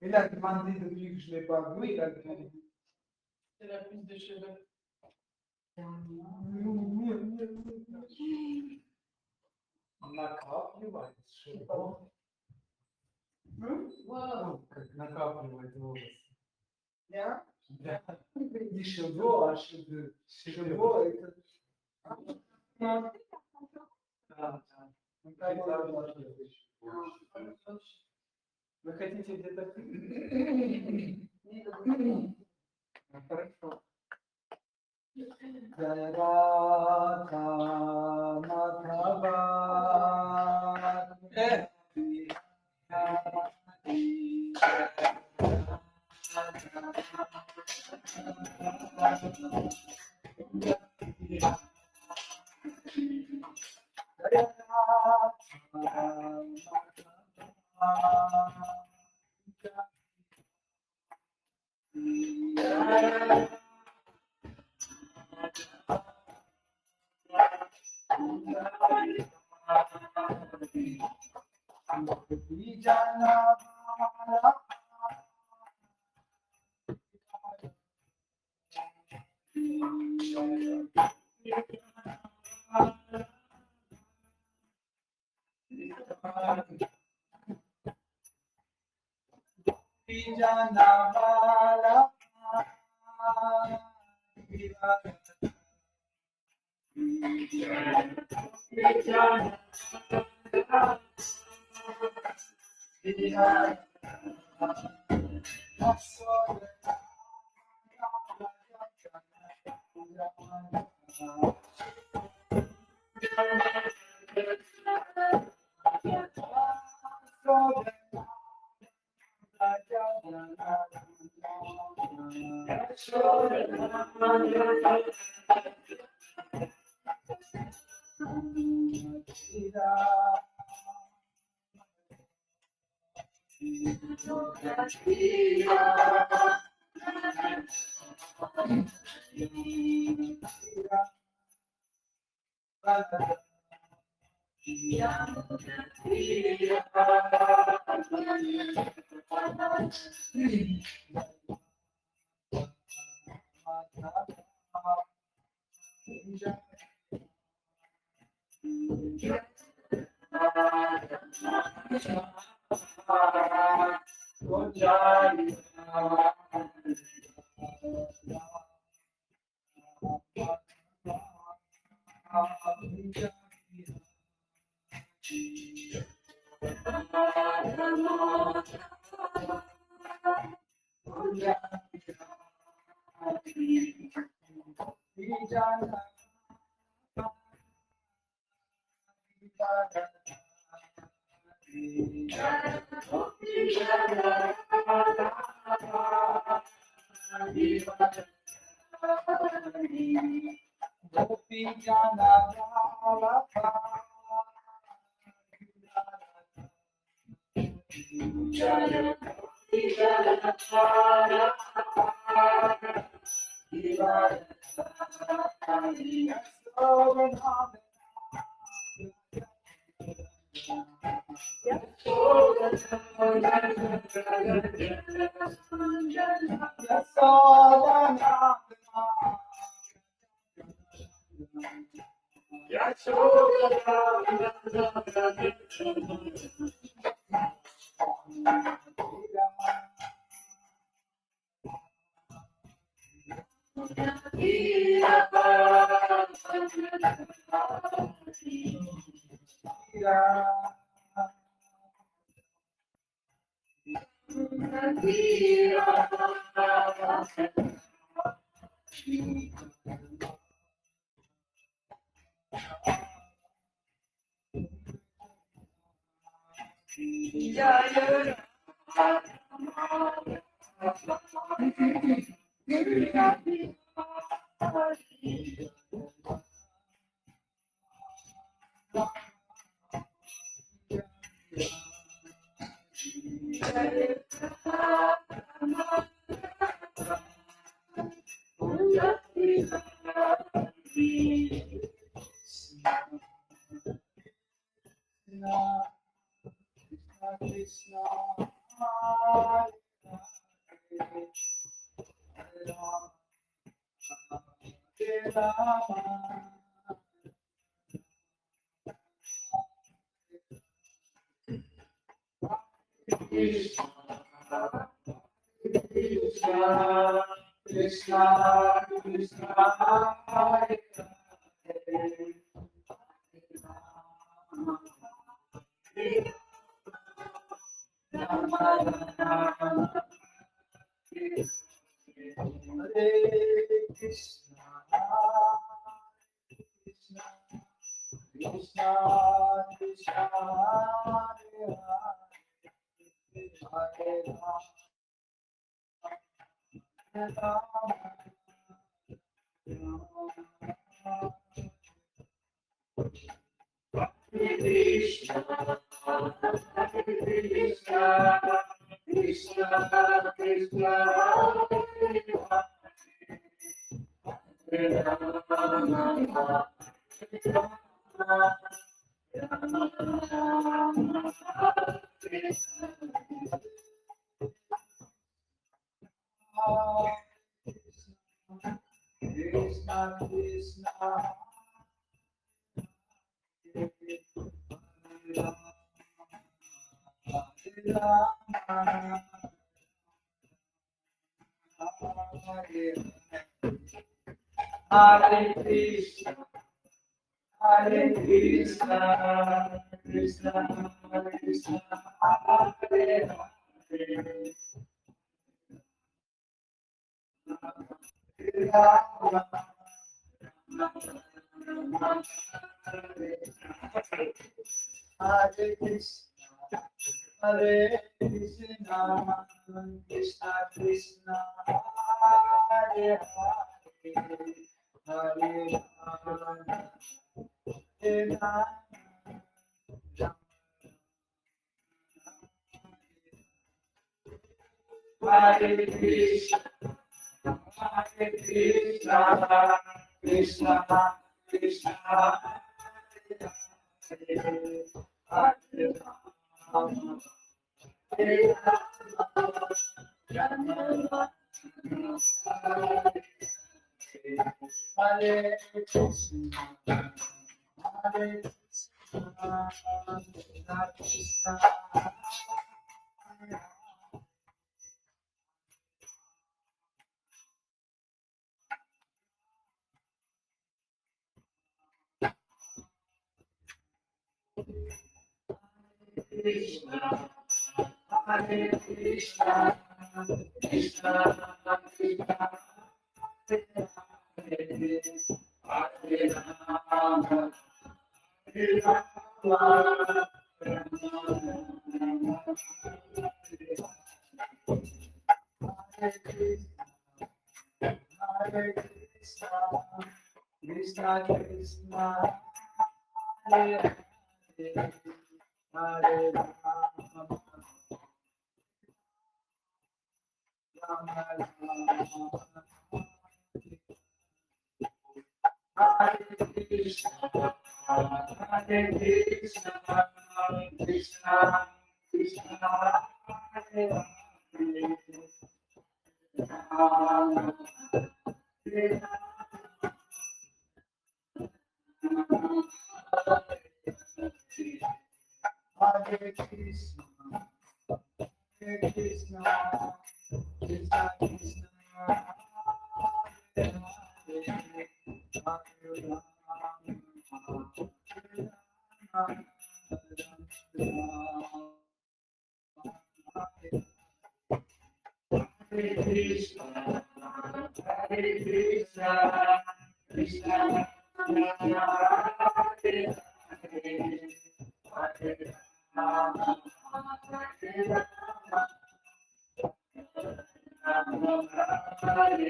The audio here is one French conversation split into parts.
Il a demandé depuis que je ne l'ai pas vu, il a demandé. C'est la prise de cheveux. Накапливать шибо. Как накапливать волосы. Да? Да. Не шибо, а шибо. Шибо это... Да, да. Вы хотите где-то... Хорошо. Krishna, Hare Rama, Hare Rama. Krishna, Krishna, Krishna, Krishna, Hare Hare, Rama, Rama, Hare Krishna, Krishna, Krishna, Krishna, Hare Hare, Hare Rama, Krishna, Krishna, Krishna, Krishna, Hare Rama, Krishna, Krishna, Hare Krishna, Hare Krishna, Krishna Krishna, Hare Hare, Rama, Hare Krishna, Hare Krishna, Krishna Krishna, Hare Hare, Hare Rama, Hare Rama, Hare Krishna, Hare Krishna, Krishna Krishna, Hare Hare, Rama, Hare Rama, Hare Krishna, Hare Krishna, Krishna Krishna, Krishna, Hare Krishna, Krishna Krishna, Hare Hare, Rama, Hare Rama, Hare Krishna, Hare Krishna, Krishna Krishna, Hare Hare, Hare Rama, Rama Rama, Hare Krishna, Hare Krishna, Krishna Krishna, Hare Hare, Rama, Hare Rama, Hare Krishna, Hare Krishna, Krishna Krishna, Hare Hare, Hare Rama, Hare Rama, Hare Krishna, Hare Krishna, Krishna Krishna, Hare Hare, Hare Rama, Hare Rama, Hare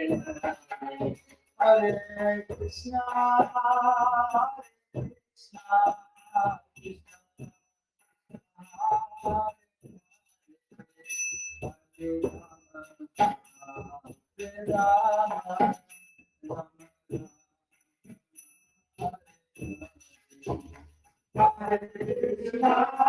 Hare, Hare Krishna, Hare Krishna, Krishna Hare Rama, Hare Rama,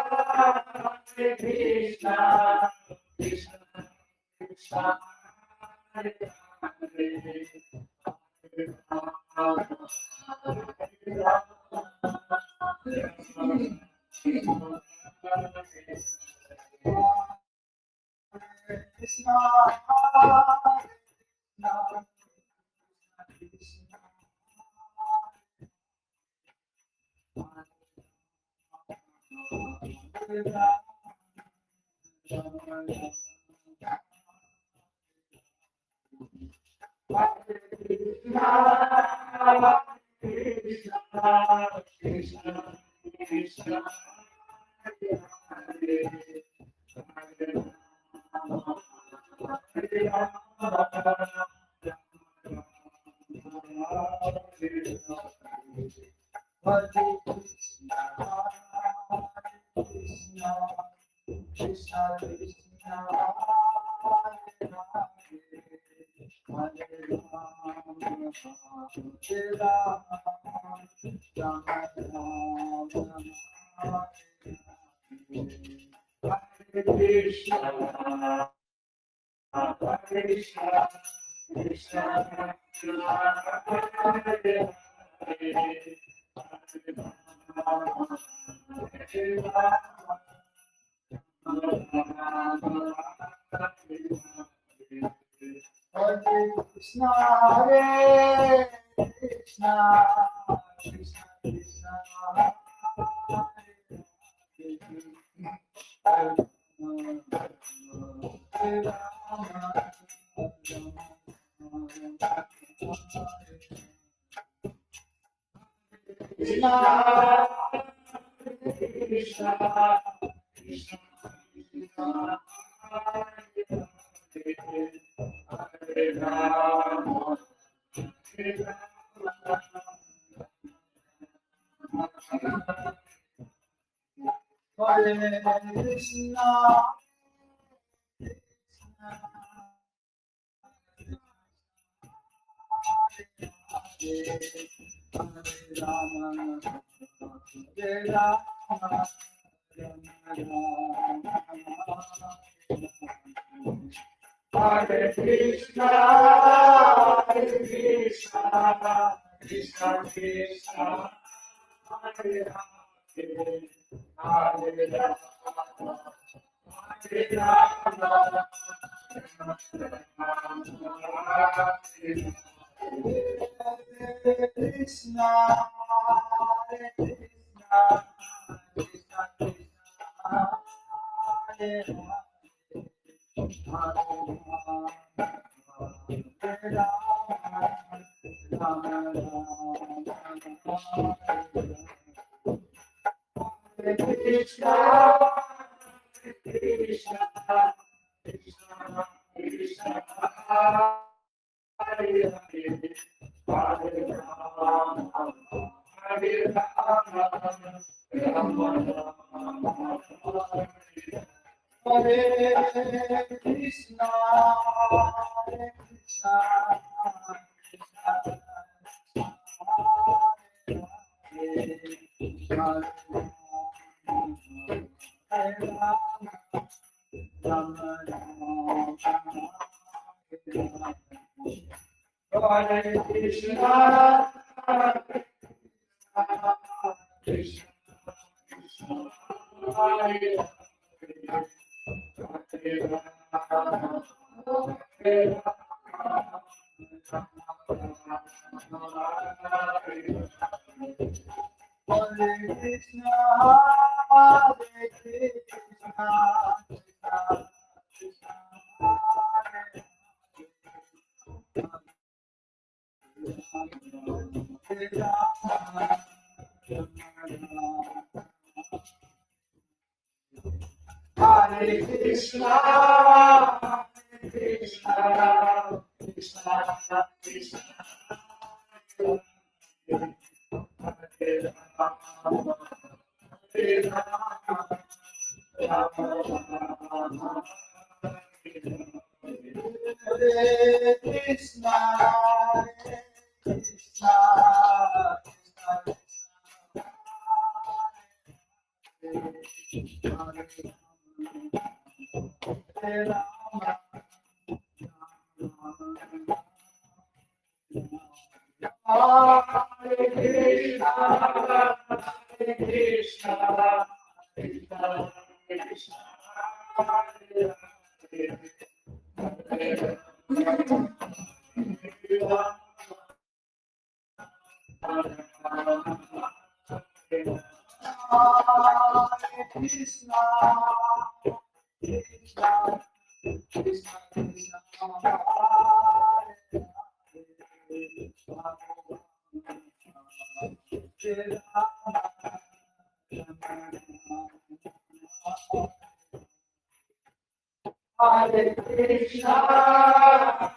Hare Krishna,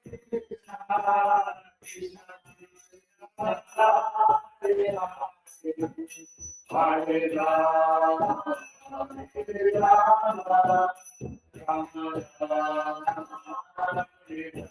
Krishna Krishna, Hare Hare Rama, Hare Rama, Rama Rama, Hare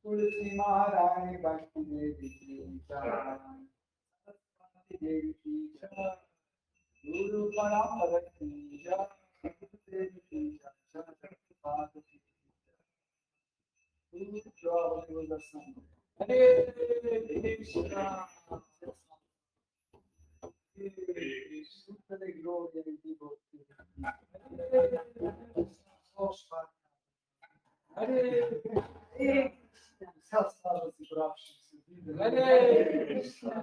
Tulsi Maharani Bhakti Devi Ki Jai, Saraswati Devi Ki Jai, Guru Parampara Ki Jai, Guru Devi Ki Jai, Saraswati Ki Jai, Guru Prabhu Dasan. Hare Krishna, Hare Krishna, the glory and devotee. Hare Krishna, Hare Krishna, Hare Krishna.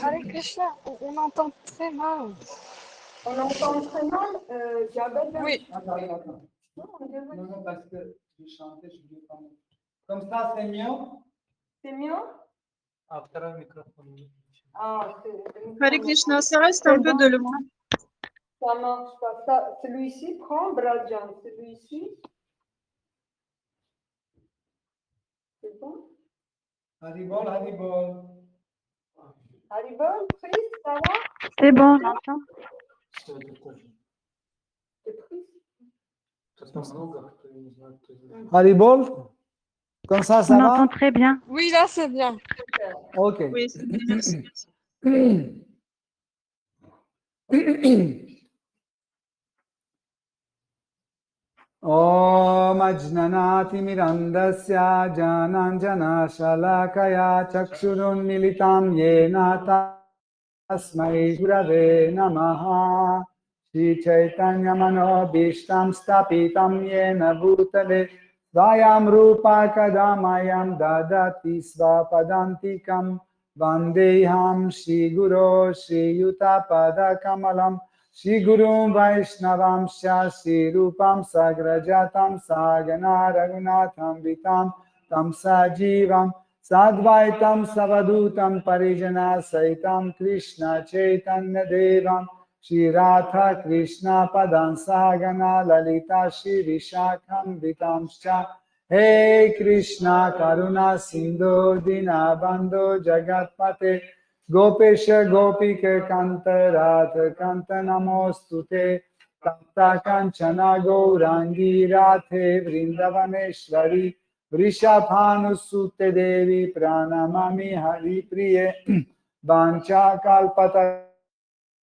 Hare Krishna, on entend très mal. On entend très mal. Jabel, Oui. Attends. Non, on dirait- Non, parce que je chantais, je voulais pas. Comme ça, c'est mieux. C'est mieux? Après le microphone. Ah, Hare Krishna, ça reste un peu de loin. Ça marche pas. Ça, celui-ci prend Brajan. Celui-ci. C'est bon? Haribol, Haribol. Haribol, triste, ça va? C'est bon, j'entends. C'est triste. Haribol. Comme ça, ça On va? entend très bien. Oui, là, c'est bien. Ok. Oui, c'est bien. Om Ajnanatimirandasya Jananjana Shalakaya Chakshurunmilitam Yena Tasmai Gurave Namaha Shri Chaitanya Manobhishtam Stapitam Yena Bhutale Svayam Rupa Kadamayam Dadati Svapadantikam Vandeham Shri Guru Shri Yutapada Kamalam Shri Gurum Vaishnavam Shri Rupam Sagrajatam Sagana Raghunatham Vitam Tam Sajivam Sadvaitam Savadutam Parijana Saitam Krishna Chaitanya Devam Shri Radha Krishna Padam Sagana Lalita Shri Vishakam Vitamscha Hey Krishna Karuna Sindhu Dinabandhu Jagatpate Gopesha Gopika Kanta Radha Kanta Namostute Tapta Kanchana Gaurangi Radhe Vrindavaneshwari Vrishabhanusute Devi Pranamami Hari Priye Vancha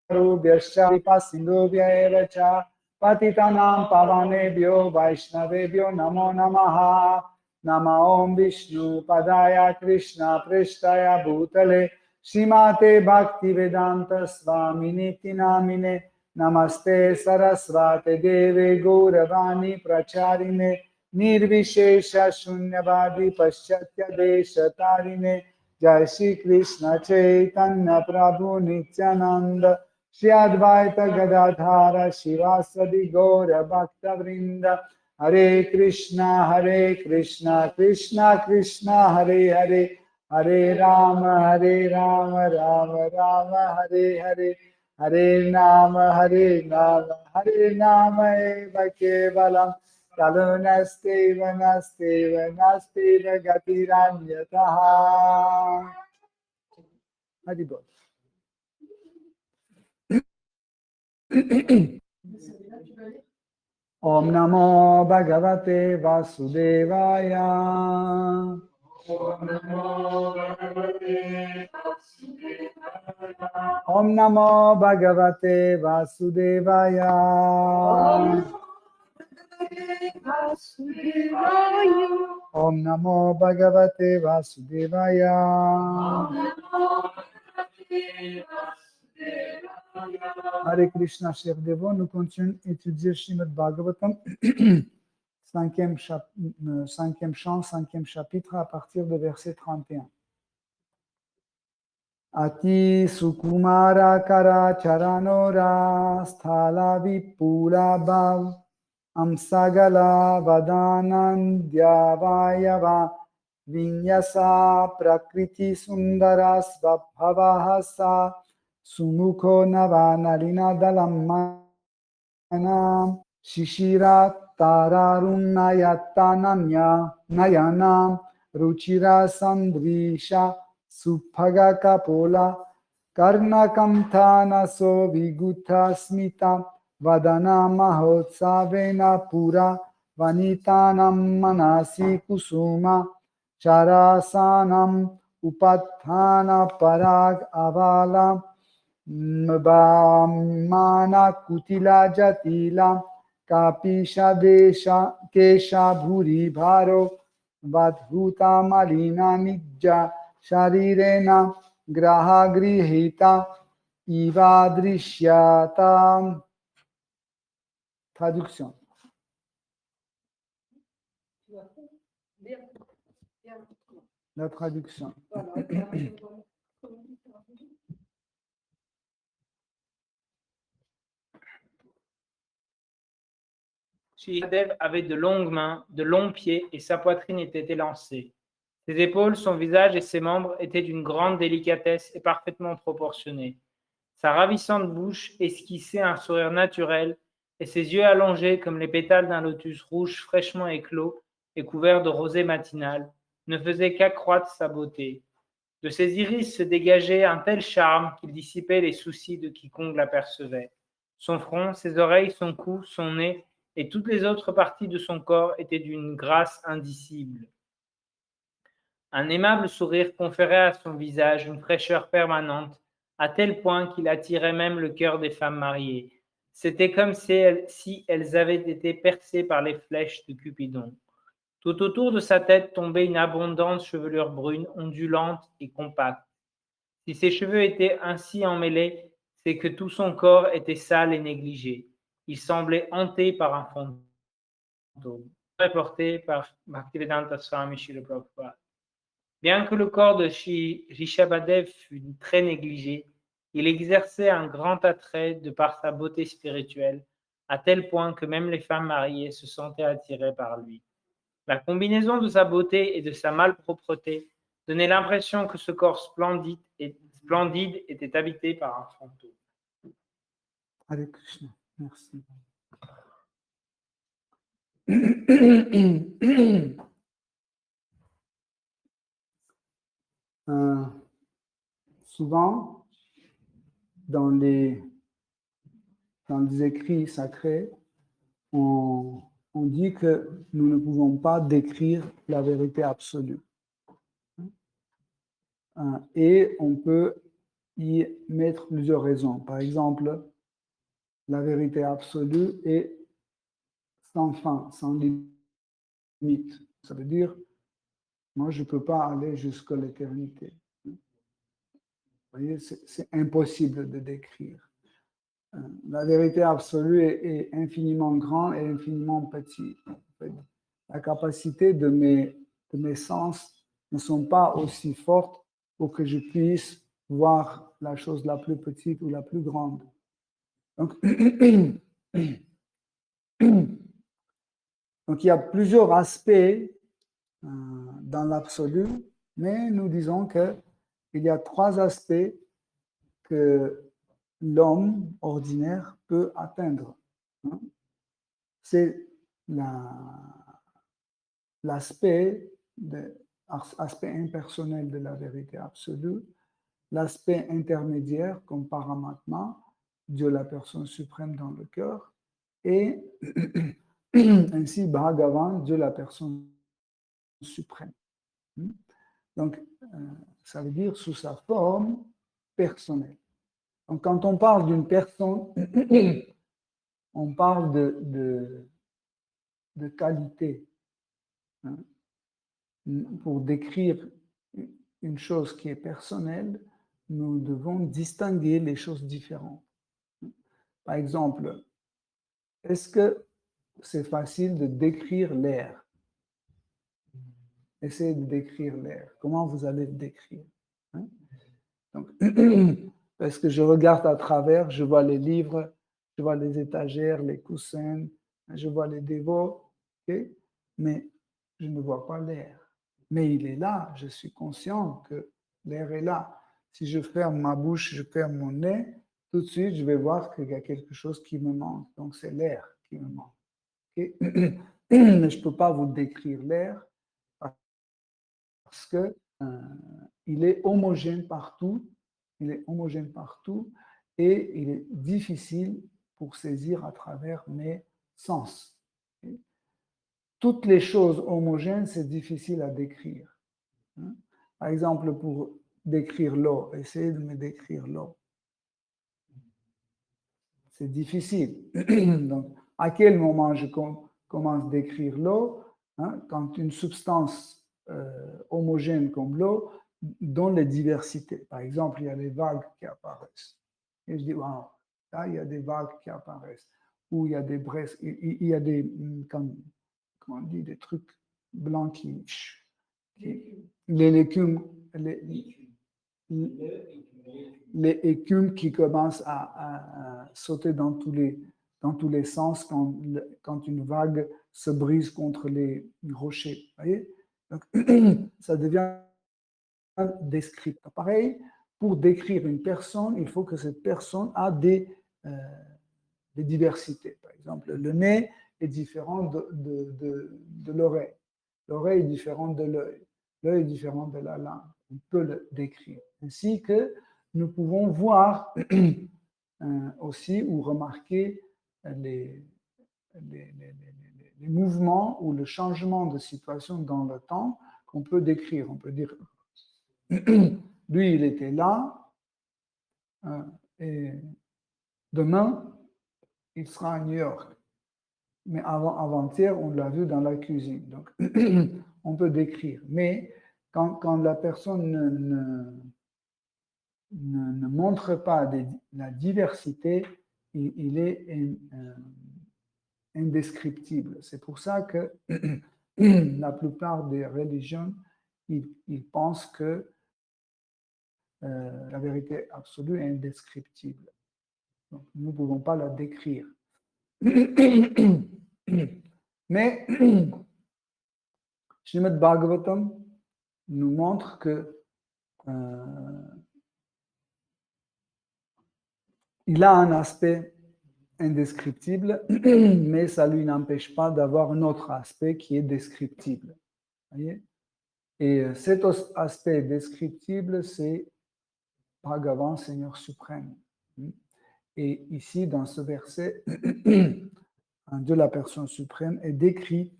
Kalpatarubhyascha Vipasindubhya Evacha Patitanam Pavanebhyo Vaishnavebhyo Namo Namaha Nama Om Vishnu Padaya Krishna Prishtaya Bhutale Shrimate Bhaktivedanta Swaminiti Namine Namaste Sarasvate Deve Gauravani Pracharine Nirvishesha Shunyavadi Paschatya Deshatarine Jai Shri Krishna Chaitanya Prabhu Nityananda Shri Advaita Gadadhara Shivasadi Gaura Bhakta Vrinda Hare Krishna Krishna Krishna Hare Hare Hare Rama Rama Rama Hare Hare Hare Nama Eva Kevalam Kalunasteva Nasteva Gatiranyataha. Haribol. Om Namo Bhagavate Vasudevaya. Om Namo Bhagavate Vasudevaya. Om Namo Bhagavate Vasudevaya. Hare Krishna, chers dévots, nous continuons d'étudier Srimad Bhagavatam, cinquième chant, cinquième chapitre, à partir de verset 31. Ati sukumara kara charanora sthala vipula bhav amsagala vadanandhyavayava vinyasa prakriti sundara svabhavahasa sumukho navanarina dalammanam shishira tararunnayatananya nayanam ruchira sandrisha Suphaga Kapola Karnakamthana so Viguta Smita Vadana Mahotsavena Pura Vanitanam Manasi Kusuma Charasanam Upathana Parag Avala Mbamana Kutila Jatila Kapisha Desha Kesha Bhuri Bharo Vadhuta Malina Nijja Sharirena graha grihita ivadrishyata. Traduction. La traduction. Shihadev avait de longues mains, de longs pieds et sa poitrine était élancée. Ses épaules, son visage et ses membres étaient d'une grande délicatesse et parfaitement proportionnés. Sa ravissante bouche esquissait un sourire naturel et ses yeux allongés comme les pétales d'un lotus rouge fraîchement éclos et couvert de rosée matinale ne faisaient qu'accroître sa beauté. De ses iris se dégageait un tel charme qu'il dissipait les soucis de quiconque l'apercevait. Son front, ses oreilles, son cou, son nez et toutes les autres parties de son corps étaient d'une grâce indicible. Un aimable sourire conférait à son visage une fraîcheur permanente, à tel point qu'il attirait même le cœur des femmes mariées. C'était comme si elles avaient été percées par les flèches de Cupidon. Tout autour de sa tête tombait une abondante chevelure brune, ondulante et compacte. Si ses cheveux étaient ainsi emmêlés, c'est que tout son corps était sale et négligé. Il semblait hanté par un fantôme. Reporté par Bhaktivedanta Swami Srila Prabhupada. Bien que le corps de Rishabhadev fût très négligé, il exerçait un grand attrait de par sa beauté spirituelle, à tel point que même les femmes mariées se sentaient attirées par lui. La combinaison de sa beauté et de sa malpropreté donnait l'impression que ce corps splendide était habité par un fantôme. Hare Krishna, merci. Souvent, dans les écrits sacrés, on dit que nous ne pouvons pas décrire la vérité absolue. Et on peut y mettre plusieurs raisons. Par exemple, la vérité absolue est sans fin, sans limite. Ça veut dire, moi, je ne peux pas aller jusqu'à l'éternité. Vous voyez, c'est impossible de décrire. La vérité absolue est infiniment grande et infiniment petite. En fait, la capacité de mes sens ne sont pas aussi fortes pour que je puisse voir la chose la plus petite ou la plus grande. Donc, donc, il y a plusieurs aspects dans l'absolu, mais nous disons qu'il y a 3 aspects que l'homme ordinaire peut atteindre. C'est l'aspect impersonnel de la vérité absolue, l'aspect intermédiaire comme Paramatma, Dieu la personne suprême dans le cœur, et ainsi Bhagavan, Dieu la personne suprême. Donc, ça veut dire sous sa forme personnelle. Donc, quand on parle d'une personne, on parle de qualité. Pour décrire une chose qui est personnelle, nous devons distinguer les choses différentes. Par exemple, est-ce que c'est facile de décrire l'air? Essayez de décrire l'air. Comment vous allez le décrire? Donc, parce que je regarde à travers, je vois les livres, je vois les étagères, les coussins, je vois les dévots, okay? Mais je ne vois pas l'air. Mais il est là, je suis conscient que l'air est là. Si je ferme ma bouche, je ferme mon nez, tout de suite, je vais voir qu'il y a quelque chose qui me manque. Donc, c'est l'air qui me manque. Okay? Mais je ne peux pas vous décrire l'air parce que il est homogène partout. Il est homogène partout et il est difficile pour saisir à travers mes sens. Okay? Toutes les choses homogènes, c'est difficile à décrire. Par exemple, pour décrire l'eau, essayez de me décrire l'eau. C'est difficile. Donc, à quel moment je commence à décrire l'eau? Quand une substance homogène comme l'eau donne les diversités. Par exemple, il y a les vagues qui apparaissent. Et je dis, wow, là, il y a des vagues qui apparaissent. Ou il y a des braises, il y a des, comment on dit, des trucs blancs qui les légumes, les écumes qui commencent à sauter dans tous les sens quand une vague se brise contre les rochers. Voyez? Donc, ça devient descriptif. Pareil, pour décrire une personne, il faut que cette personne a des diversités. Par exemple, le nez est différent de l'oreille. L'oreille est différente de l'œil. L'œil est différent de la langue. On peut le décrire. Ainsi que nous pouvons voir aussi ou remarquer les mouvements ou le changement de situation dans le temps qu'on peut décrire. On peut dire, lui, il était là, et demain, il sera à New York. Mais avant-hier, on l'a vu dans la cuisine. Donc, on peut décrire. Mais quand la personne ne montre pas la diversité, il est indescriptible. C'est pour ça que la plupart des religions, ils pensent que la vérité absolue est indescriptible. Donc, nous ne pouvons pas la décrire. Mais Srimad Bhagavatam nous montre que il a un aspect indescriptible, mais ça ne lui n'empêche pas d'avoir un autre aspect qui est descriptible. Voyez? Et cet aspect descriptible, c'est Bhagavan, Seigneur suprême. Et ici, dans ce verset, Dieu, la personne suprême, est décrit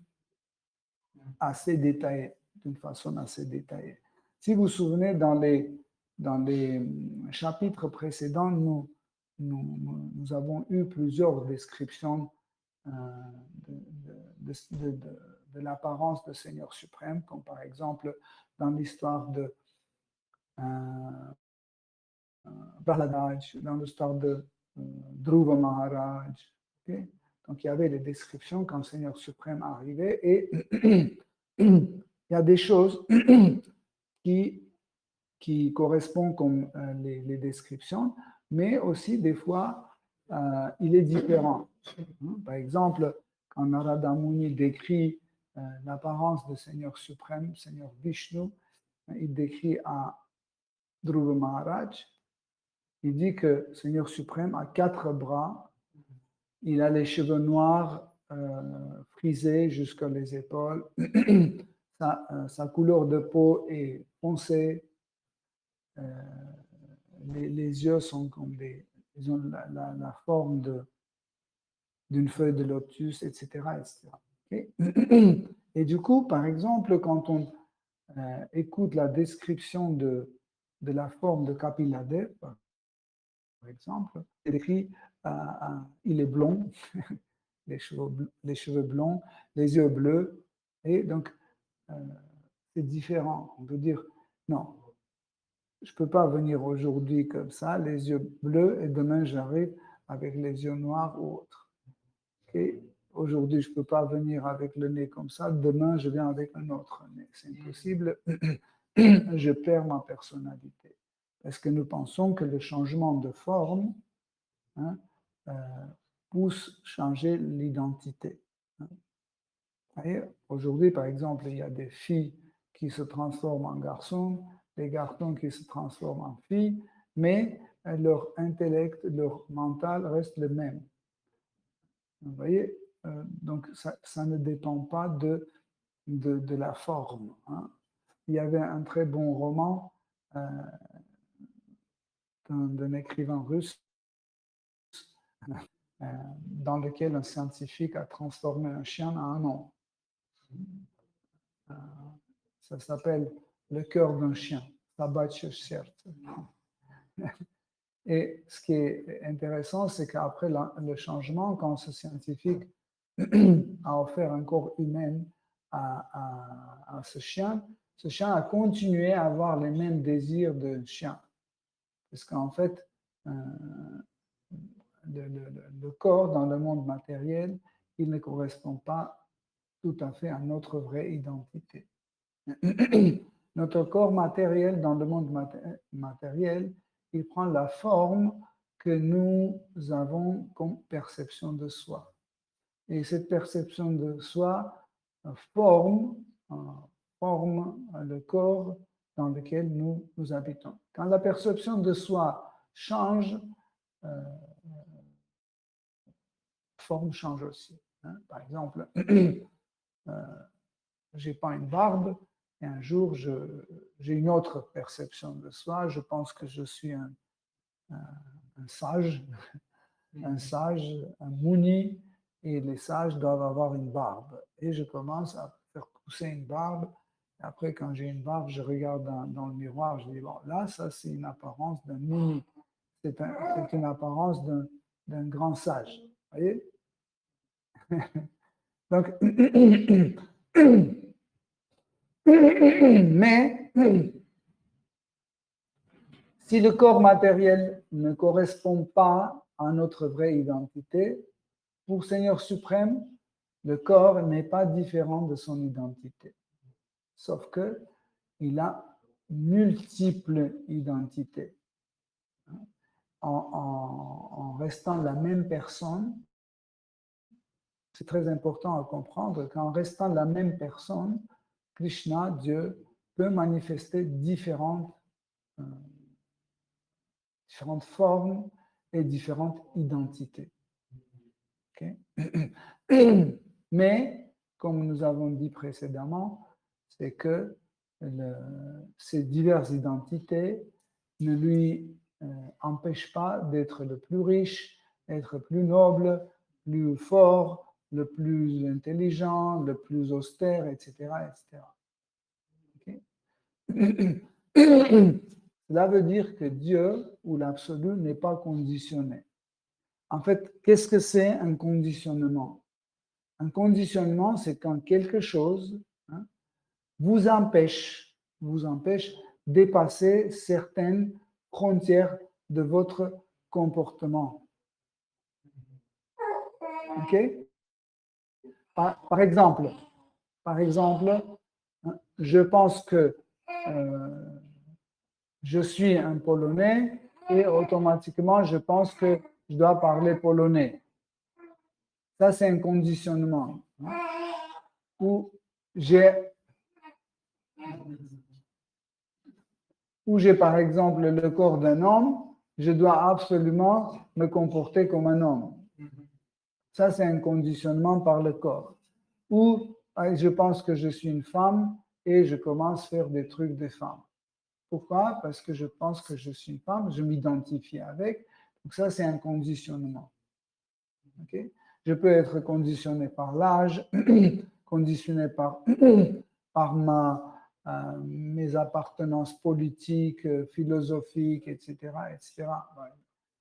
assez détaillé, d'une façon assez détaillée. Si vous vous souvenez, dans les chapitres précédents, nous avons eu plusieurs descriptions de l'apparence de Seigneur suprême, comme par exemple dans l'histoire de Prahlad, dans l'histoire de Dhruva Maharaj. Okay? Donc, il y avait des descriptions quand Seigneur suprême arrivait et il y a des choses qui correspondent comme les descriptions, mais aussi des fois, il est différent. Par exemple, quand Narada Muni décrit l'apparence du Seigneur suprême, Seigneur Vishnu, il décrit à Dhruva Maharaj, il dit que le Seigneur suprême a 4 bras, il a les cheveux noirs frisés jusqu'à les épaules, sa couleur de peau est foncée, les yeux sont comme ils ont la forme d'une feuille de lotus, etc. etc. Okay? Et du coup, par exemple, quand on écoute la description de la forme de Kapiladev, par exemple, il écrit il est blond, les cheveux blonds, les yeux bleus, et donc c'est différent. On peut dire, non, je ne peux pas venir aujourd'hui comme ça, les yeux bleus, et demain j'arrive avec les yeux noirs ou autre. Okay? Aujourd'hui, je ne peux pas venir avec le nez comme ça, demain je viens avec un autre nez. C'est impossible, je perds ma personnalité. Parce que nous pensons que le changement de forme pousse changer l'identité. Aujourd'hui, par exemple, il y a des filles qui se transforment en garçons, des garçons qui se transforment en filles, mais leur intellect, leur mental reste le même. Vous voyez, donc ça ne dépend pas de la forme. Il y avait un très bon roman d'un écrivain russe dans lequel un scientifique a transformé un chien en un homme. Ça s'appelle Le cœur d'un chien, Собачье сердце. Et ce qui est intéressant, c'est qu'après le changement, quand ce scientifique a offert un corps humain à ce chien a continué à avoir les mêmes désirs de chien. Parce qu'en fait, le corps dans le monde matériel, il ne correspond pas tout à fait à notre vraie identité. Notre corps matériel dans le monde matériel, il prend la forme que nous avons comme perception de soi. Et cette perception de soi forme le corps dans lequel nous habitons. Quand la perception de soi change, la forme change aussi. Par exemple, je n'ai pas une barbe, et un jour, j'ai une autre perception de soi. Je pense que je suis un sage, un muni, et les sages doivent avoir une barbe. Et je commence à faire pousser une barbe. Et après, quand j'ai une barbe, je regarde dans le miroir, je dis, bon, là, ça, c'est une apparence d'un muni. C'est une apparence d'un grand sage. Vous voyez? Donc, mais si le corps matériel ne correspond pas à notre vraie identité, pour Seigneur suprême, le corps n'est pas différent de son identité. Sauf que il a multiples identités. En restant la même personne, c'est très important à comprendre qu'en restant la même personne, Krishna, Dieu, peut manifester différentes formes et différentes identités. Okay? Mais, comme nous avons dit précédemment, c'est que ces diverses identités ne lui empêchent pas d'être le plus riche, d'être plus noble, plus fort, le plus intelligent, le plus austère, etc. etc. Okay? Cela veut dire que Dieu ou l'absolu n'est pas conditionné. En fait, qu'est-ce que c'est un conditionnement? Un conditionnement, c'est quand quelque chose vous empêche dépasser certaines frontières de votre comportement. OK? Par exemple, je pense que je suis un Polonais et automatiquement, je pense que je dois parler polonais. Ça, c'est un conditionnement. Ou j'ai, par exemple, le corps d'un homme, je dois absolument me comporter comme un homme. Ça, c'est un conditionnement par le corps. Ou je pense que je suis une femme et je commence à faire des trucs de femme. Pourquoi? Parce que je pense que je suis une femme, je m'identifie avec. Donc ça, c'est un conditionnement. Okay? Je peux être conditionné par l'âge, conditionné par, mes appartenances politiques, philosophiques, etc., etc.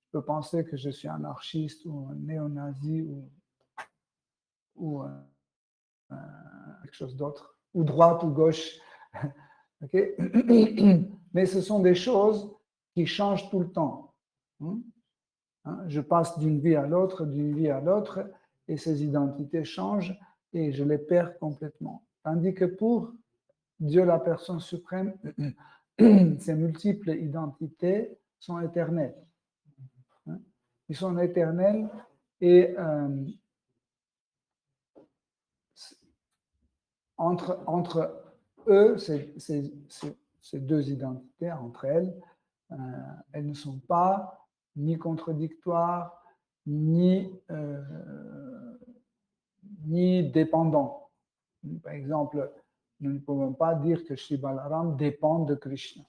Je peux penser que je suis anarchiste ou un néo-nazi ou quelque chose d'autre, ou droite ou gauche. Okay? Mais ce sont des choses qui changent tout le temps. Je passe d'une vie à l'autre, et ces identités changent et je les perds complètement. Tandis que pour Dieu, la personne suprême, ces multiples identités sont éternelles. Ils sont éternels et entre eux, ces deux identités, entre elles, elles ne sont pas ni contradictoires, ni dépendants. Par exemple, nous ne pouvons pas dire que Shri Balaram dépend de Krishna.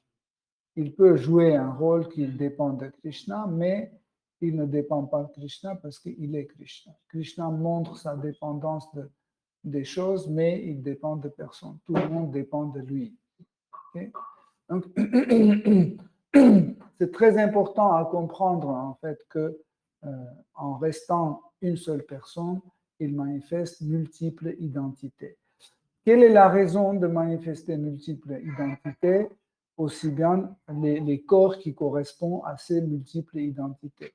Il peut jouer un rôle qui dépend de Krishna, mais il ne dépend pas de Krishna parce qu'il est Krishna. Krishna montre sa dépendance des choses, mais il dépend de personne. Tout le monde dépend de lui. Okay? Donc, c'est très important à comprendre en fait que en restant une seule personne, il manifeste multiples identités. Quelle est la raison de manifester multiples identités? Aussi bien les corps qui correspondent à ces multiples identités.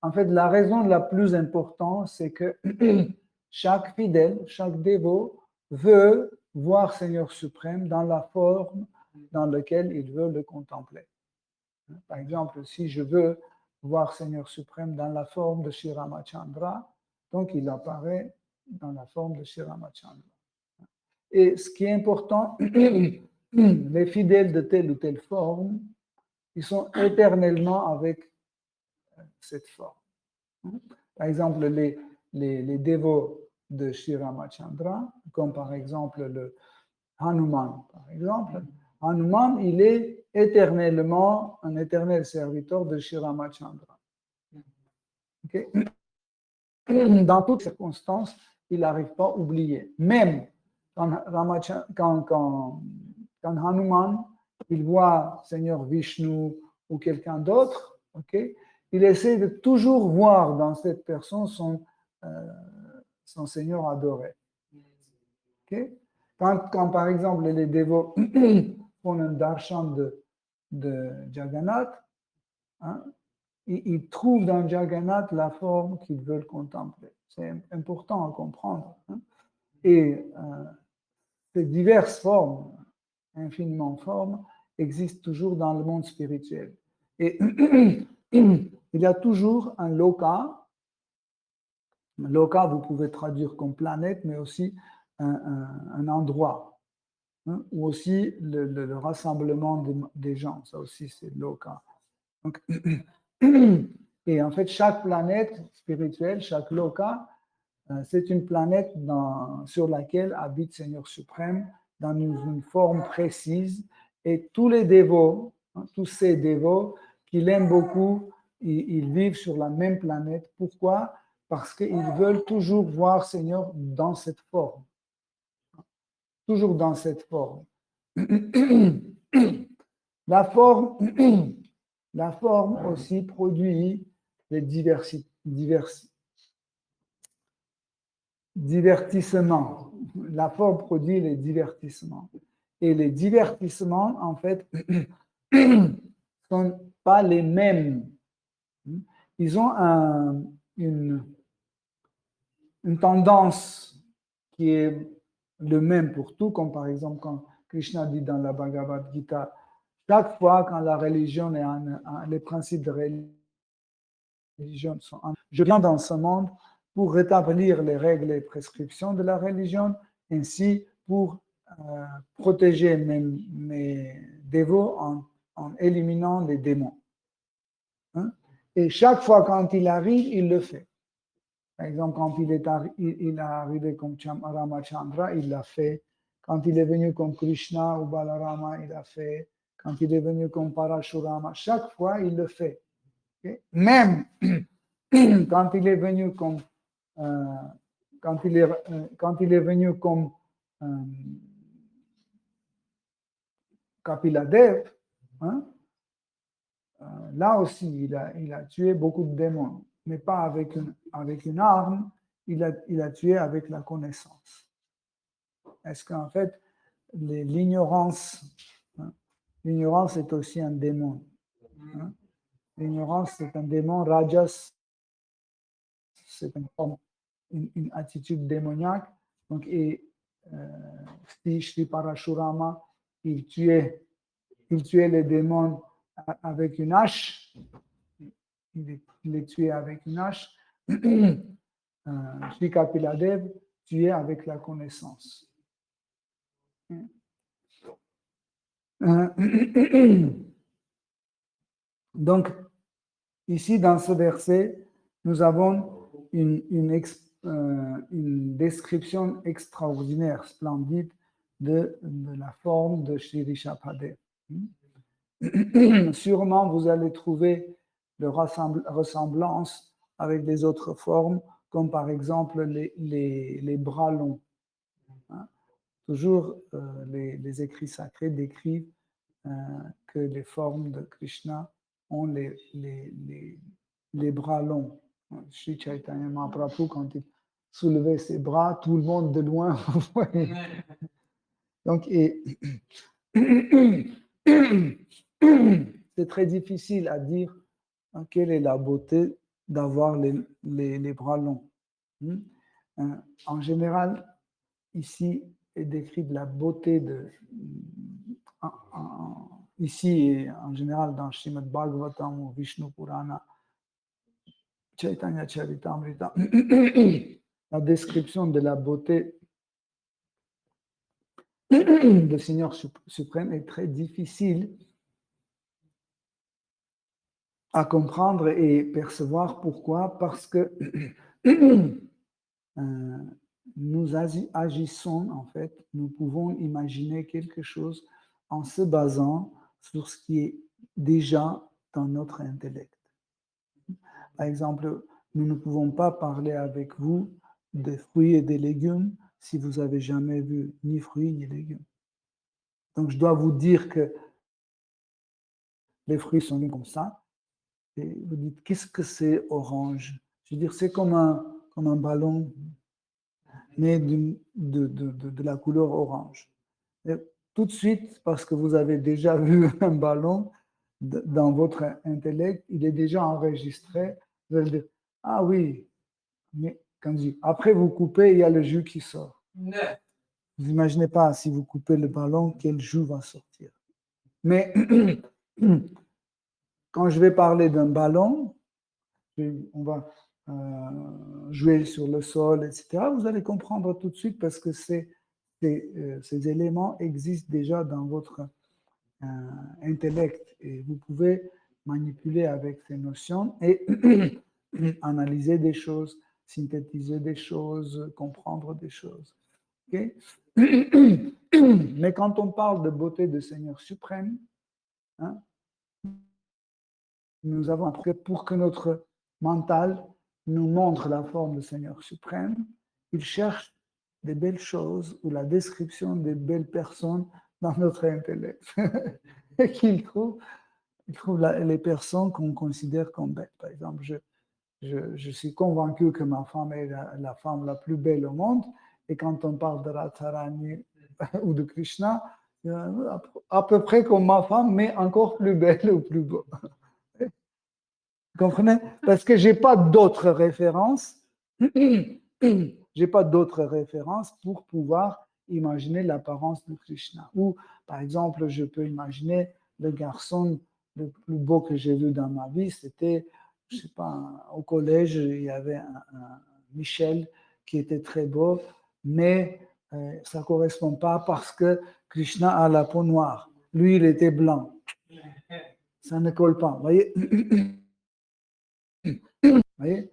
En fait, la raison la plus importante, c'est que chaque fidèle, chaque dévot veut voir Seigneur suprême dans la forme dans laquelle il veut le contempler. Par exemple, si je veux voir Seigneur suprême dans la forme de Shri Ramachandra, donc il apparaît dans la forme de Shri Ramachandra. Et ce qui est important, les fidèles de telle ou telle forme, ils sont éternellement avec cette forme. Par exemple, les dévots de Shri Ramachandra, comme par exemple le Hanuman, par exemple. Hanuman, il est éternellement un éternel serviteur de Shri Ramachandra. Okay? Dans toutes circonstances, il n'arrive pas à oublier. Même quand Hanuman, il voit Seigneur Vishnu ou quelqu'un d'autre, okay, il essaie de toujours voir dans cette personne son Seigneur adoré. Okay? Quand, par exemple, les dévots font un darshan de Jagannath, ils trouvent dans Jagannath la forme qu'ils veulent contempler. C'est important à comprendre. Et ces diverses formes, infiniment formes, existent toujours dans le monde spirituel. Et il y a toujours un loka. Loka, vous pouvez traduire comme planète, mais aussi un endroit, ou aussi le rassemblement des gens, ça aussi c'est loka. Donc, et en fait, chaque planète spirituelle, chaque loka, c'est une planète sur laquelle habite Seigneur suprême dans une forme précise. Et tous les dévots, tous ces dévots qui l'aiment beaucoup, ils vivent sur la même planète. Pourquoi? Parce qu'ils veulent toujours voir Seigneur dans cette forme. Toujours dans cette forme. La forme aussi produit les divertissements. La forme produit les divertissements. Et les divertissements, en fait, ne sont pas les mêmes. Ils ont une tendance qui est le même pour tout, comme par exemple quand Krishna dit dans la Bhagavad Gita, chaque fois quand la religion est les principes de religion religions sont je viens dans ce monde pour rétablir les règles et prescriptions de la religion, ainsi pour protéger mes dévots en éliminant les démons. Hein? Et chaque fois quand il arrive, il le fait. Par exemple, quand il est arrivé comme Ramachandra, il l'a fait. Quand il est venu comme Krishna ou Balarama, il l'a fait. Quand il est venu comme Parashurama, chaque fois, il le fait. Okay? Même quand il est venu comme quand il est venu comme Kapiladev, hein, là aussi, il a tué beaucoup de démons, mais pas avec une arme, il a tué avec la connaissance. Est-ce qu'en fait, l'ignorance est aussi un démon. Hein? L'ignorance, c'est un démon, rajas, c'est une attitude démoniaque. Donc, Shri Parashurama, il tuait les démons avec une hache. Il les tuait avec une hache. Shri Kapiladev tuait avec la connaissance. Donc, ici, dans ce verset, nous avons une description extraordinaire, splendide de la forme de Shri Rishabhadev. Sûrement, vous allez trouver de ressemblance avec des autres formes, comme par exemple les bras longs. Hein? Toujours, les écrits sacrés décrivent que les formes de Krishna ont les bras longs. Shri Chaitanya Mahaprabhu, quand il soulevait ses bras, tout le monde de loin voyait. Donc, c'est très difficile à dire quelle est la beauté d'avoir les bras longs. En général, ici est décrite la beauté ici et en général dans Srimad Bhagavatam ou Vishnu Purana, Chaitanya Charitamrita, la description de la beauté du Seigneur suprême est très difficile à comprendre et percevoir. Pourquoi? Parce que nous agissons, en fait, nous pouvons imaginer quelque chose en se basant sur ce qui est déjà dans notre intellect. Par exemple, nous ne pouvons pas parler avec vous des fruits et des légumes si vous n'avez jamais vu ni fruits ni légumes. Donc, je dois vous dire que les fruits sont comme ça. Et vous dites, qu'est-ce que c'est orange? Je veux dire, c'est comme un ballon, mais de la couleur orange. Et tout de suite, parce que vous avez déjà vu un ballon dans votre intellect, il est déjà enregistré. Vous allez dire, ah oui, mais quand après vous coupez, il y a le jus qui sort. Vous n'imaginez pas, si vous coupez le ballon, quel jus va sortir. Mais quand je vais parler d'un ballon, on va jouer sur le sol, etc. Vous allez comprendre tout de suite parce que ces éléments existent déjà dans votre intellect et vous pouvez manipuler avec ces notions et analyser des choses, synthétiser des choses, comprendre des choses. Okay? Mais quand on parle de beauté du Seigneur suprême, hein, nous avons appris que pour que notre mental nous montre la forme du Seigneur suprême, il cherche des belles choses ou la description des belles personnes dans notre intellect. Et qu'il trouve les personnes qu'on considère comme belles. Par exemple, je suis convaincu que ma femme est la femme la plus belle au monde. Et quand on parle de Radharani ou de Krishna, à peu près comme ma femme, mais encore plus belle ou plus beau. Vous comprenez? Parce que je n'ai pas d'autres références. J'ai pas d'autres références pour pouvoir imaginer l'apparence de Krishna. Ou, par exemple, je peux imaginer le garçon le plus beau que j'ai vu dans ma vie, c'était je sais pas, au collège, il y avait un Michel qui était très beau, mais ça ne correspond pas parce que Krishna a la peau noire. Lui, il était blanc. Ça ne colle pas. Vous voyez? Voyez?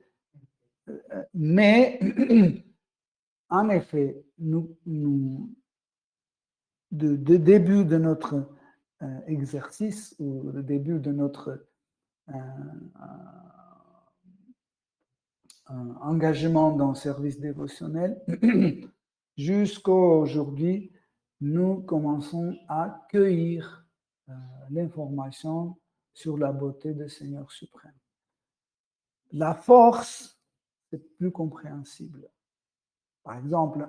Mais, en effet, de début de notre exercice ou le début de notre engagement dans le service dévotionnel, jusqu'à aujourd'hui, nous commençons à cueillir l'information sur la beauté du Seigneur suprême. La force, c'est plus compréhensible. Par exemple,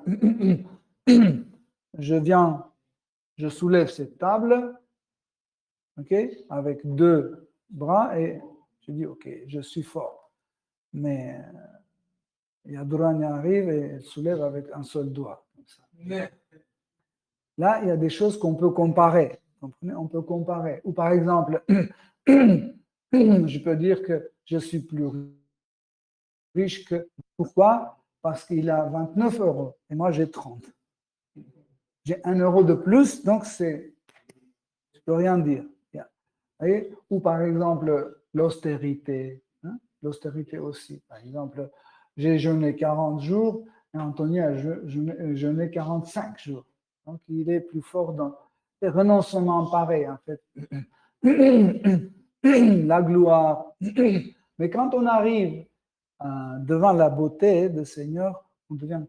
je soulève cette table, ok, avec 2 bras et je dis, ok, je suis fort. Mais Yaduranya arrive et elle soulève avec un seul doigt. Comme ça. Là, il y a des choses qu'on peut comparer. Comprenez? On peut comparer. Ou par exemple, je peux dire que je suis plus riche que... Pourquoi? Parce qu'il a 29 € et moi j'ai 30. J'ai 1 euro de plus, donc c'est... Je ne peux rien dire. Voyez? Ou par exemple, l'austérité. Hein? L'austérité aussi. Par exemple, j'ai jeûné 40 jours et Anthony a jeûné 45 jours. Donc, il est plus fort dans les renoncements pareils, en fait. La gloire. Mais quand on arrive devant la beauté du Seigneur, on devient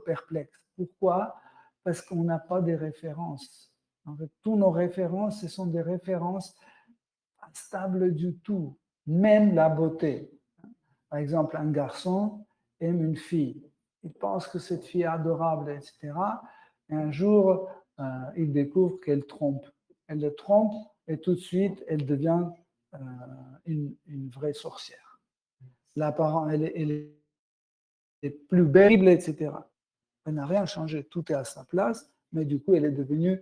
perplexe. Pourquoi? Parce qu'on n'a pas de références. En fait, toutes nos références, ce sont des références instables du tout, même la beauté. Par exemple, un garçon aime une fille. Il pense que cette fille est adorable, etc. Et un jour, il découvre qu'elle trompe. Elle le trompe et tout de suite, elle devient une vraie sorcière. L'apparent, elle est plus belle, etc. Elle n'a rien changé, tout est à sa place, mais du coup, elle est devenue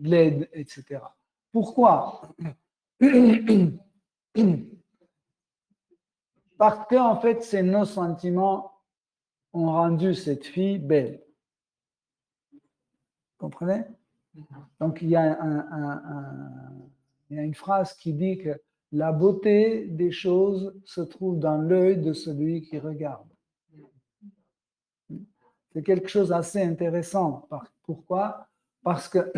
laide, etc. Pourquoi? Parce qu'en fait, c'est nos sentiments ont rendu cette fille belle. Vous comprenez? Donc, il y a une phrase qui dit que la beauté des choses se trouve dans l'œil de celui qui regarde. C'est quelque chose d'assez intéressant. Pourquoi? Parce que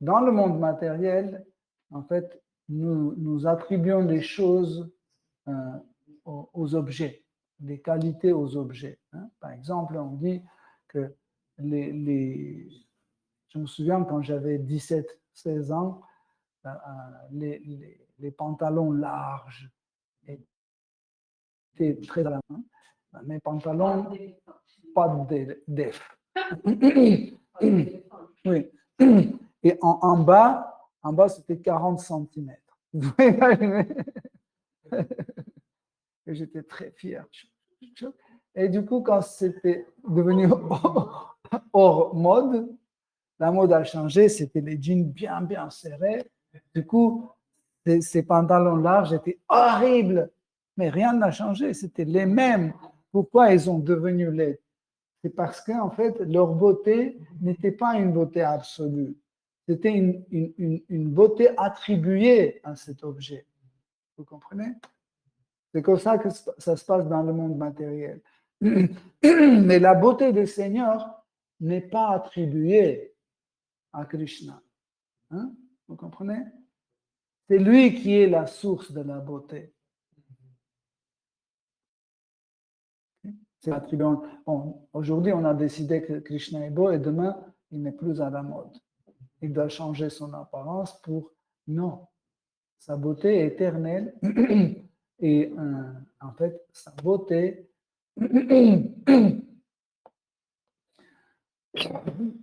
dans le monde matériel, en fait, nous attribuons des choses aux objets, des qualités aux objets. Hein. Par exemple, on dit que je me souviens quand j'avais 17-16 ans, les pantalons larges étaient très à la main. Mes pantalons, pas de def. Oui. Et en bas, c'était 40 cm. Vous pouvez imaginer? Et j'étais très fier. Et du coup, quand c'était devenu hors mode, la mode a changé, c'était les jeans bien, bien serrés. Du coup, ces pantalons larges étaient horribles. Mais rien n'a changé, c'était les mêmes. Pourquoi ils sont devenus laids? C'est parce qu'en fait, leur beauté n'était pas une beauté absolue. C'était une beauté attribuée à cet objet. Vous comprenez? C'est comme ça que ça se passe dans le monde matériel. Mais la beauté du Seigneur n'est pas attribuée à Krishna. Hein? Vous comprenez? C'est lui qui est la source de la beauté. Bon, aujourd'hui, on a décidé que Krishna est beau et demain, il n'est plus à la mode. Il doit changer son apparence pour... Non, sa beauté est éternelle et en fait, sa beauté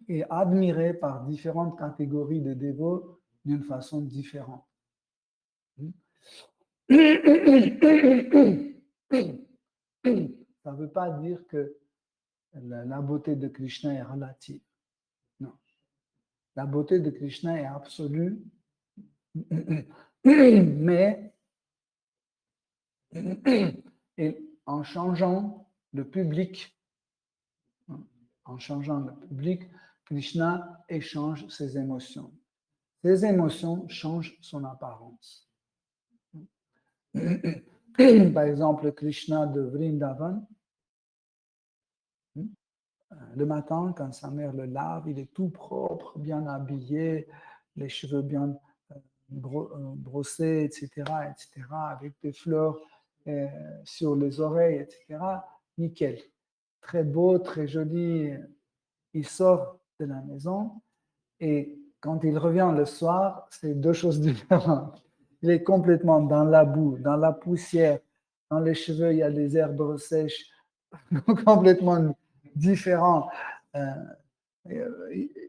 est admirée par différentes catégories de dévots d'une façon différente. Ça ne veut pas dire que la beauté de Krishna est relative. Non. La beauté de Krishna est absolue, Mais et en changeant le public, Krishna échange ses émotions. Ses émotions changent son apparence. Par exemple, Krishna de Vrindavan, le matin, quand sa mère le lave, il est tout propre, bien habillé, les cheveux bien brossés, etc., avec des fleurs sur les oreilles, etc. Nickel. Très beau, très joli. Il sort de la maison et quand il revient le soir, c'est deux choses différentes. Il est complètement dans la boue, dans la poussière. Dans les cheveux, il y a des herbes sèches, complètement différents.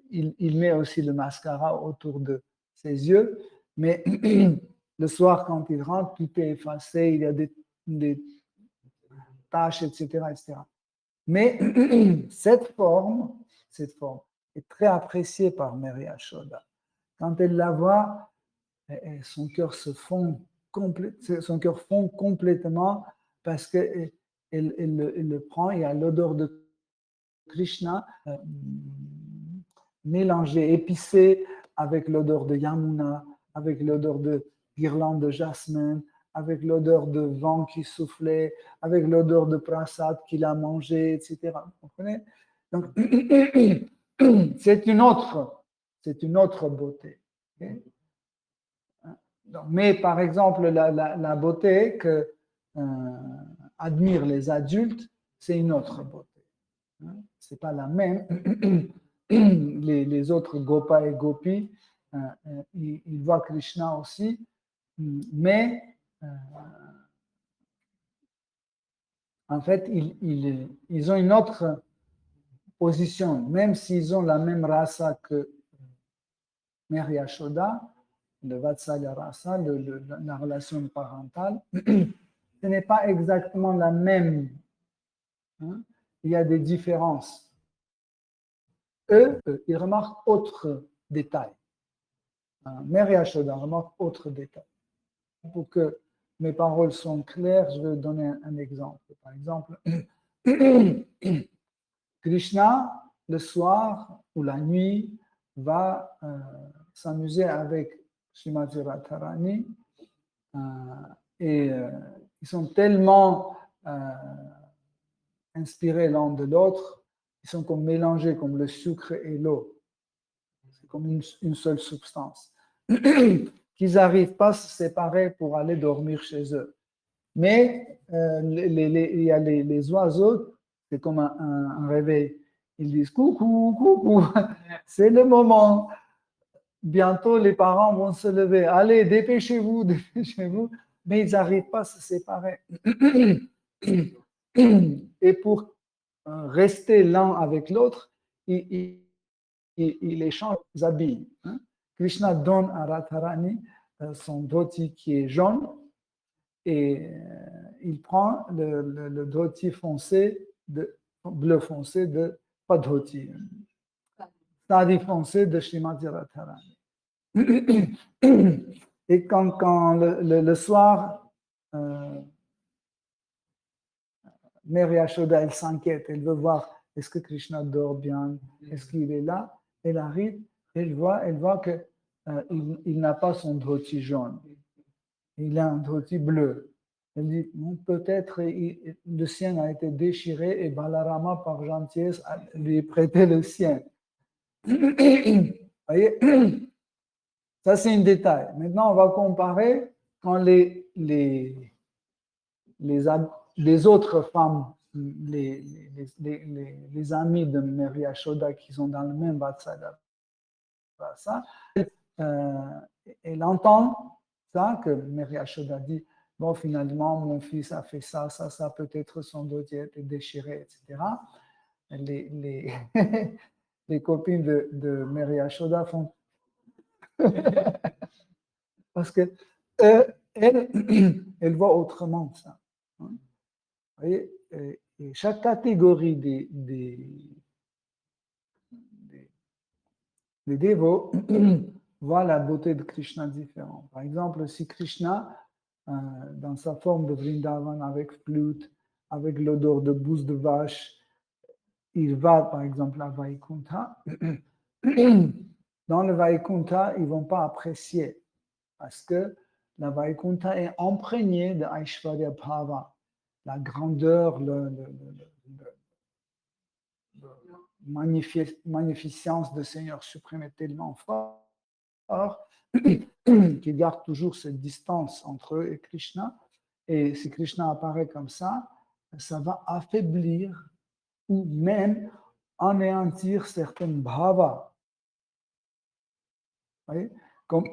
Il met aussi le mascara autour de ses yeux, mais le soir, quand il rentre, tout est effacé, il y a des taches, etc., etc. Mais cette forme est très appréciée par Mary Yashoda. Quand elle la voit, son cœur fond complètement parce qu'elle le prend et à l'odeur de Krishna mélangée, épicée avec l'odeur de Yamuna, avec l'odeur de guirlande de jasmin, avec l'odeur de vent qui soufflait, avec l'odeur de prasad qu'il a mangé, etc. Vous comprenez? Donc, c'est une autre beauté. Okay? Donc, mais par exemple, la beauté que admirent les adultes, c'est une autre beauté. Ce n'est pas la même. Les autres Gopa et Gopi, ils voient Krishna aussi, mais en fait, ils ont une autre position, même s'ils ont la même rasa que Mère Yashoda, le Vatsalya rasa, la relation parentale, ce n'est pas exactement la même. Hein? Il y a des différences. Eux, ils remarquent autre détail. Mère Yashoda remarque autre détail. Pour que mes paroles soient claires, je vais donner un exemple. Par exemple, Krishna, le soir ou la nuit, va s'amuser avec Srimati Radharani et ils sont tellement inspirés l'un de l'autre, ils sont comme mélangés comme le sucre et l'eau. C'est comme une seule substance. Qu'ils n'arrivent pas à se séparer pour aller dormir chez eux. Mais il y a les oiseaux, c'est comme un réveil. Ils disent coucou, coucou, c'est le moment. Bientôt, les parents vont se lever. Allez, dépêchez-vous, dépêchez-vous. Mais ils n'arrivent pas à se séparer. Et pour rester l'un avec l'autre, ils échangent les habits. Hein? Krishna donne à Radharani son dhoti qui est jaune et il prend le dhoti foncé, bleu foncé de, pas dhoti, sari foncé de Srimati Radharani. Et quand le soir, Mère Yashoda, elle s'inquiète, elle veut voir est-ce que Krishna dort bien, est-ce qu'il est là. Elle arrive, elle voit que il n'a pas son dhoti jaune, il a un dhoti bleu. Elle dit peut-être le sien a été déchiré et Balarama par gentillesse lui prêté le sien. Voyez, ça c'est un détail. Maintenant on va comparer quand les autres femmes, les amis de Mère Yashoda qui sont dans le même Vatsalya, elle entend ça, que Mère Yashoda dit, bon, finalement, mon fils a fait ça, peut-être son dhoti a été déchiré, etc. Les copines de Mère Yashoda font... Parce que elle voit autrement ça. Vous voyez, et chaque catégorie des dévots voit la beauté de Krishna différente. Par exemple, si Krishna, dans sa forme de Vrindavan, avec flûte, avec l'odeur de bouse de vache, il va, par exemple, à Vaikuntha. Dans le Vaikuntha, ils ne vont pas apprécier parce que la Vaikuntha est imprégnée de Aishwarya Bhava, la grandeur, magnificence du Seigneur suprême est tellement fort qu'ils gardent toujours cette distance entre eux et Krishna. Et si Krishna apparaît comme ça va affaiblir ou même anéantir certaines bhavas. Vous voyez? Comme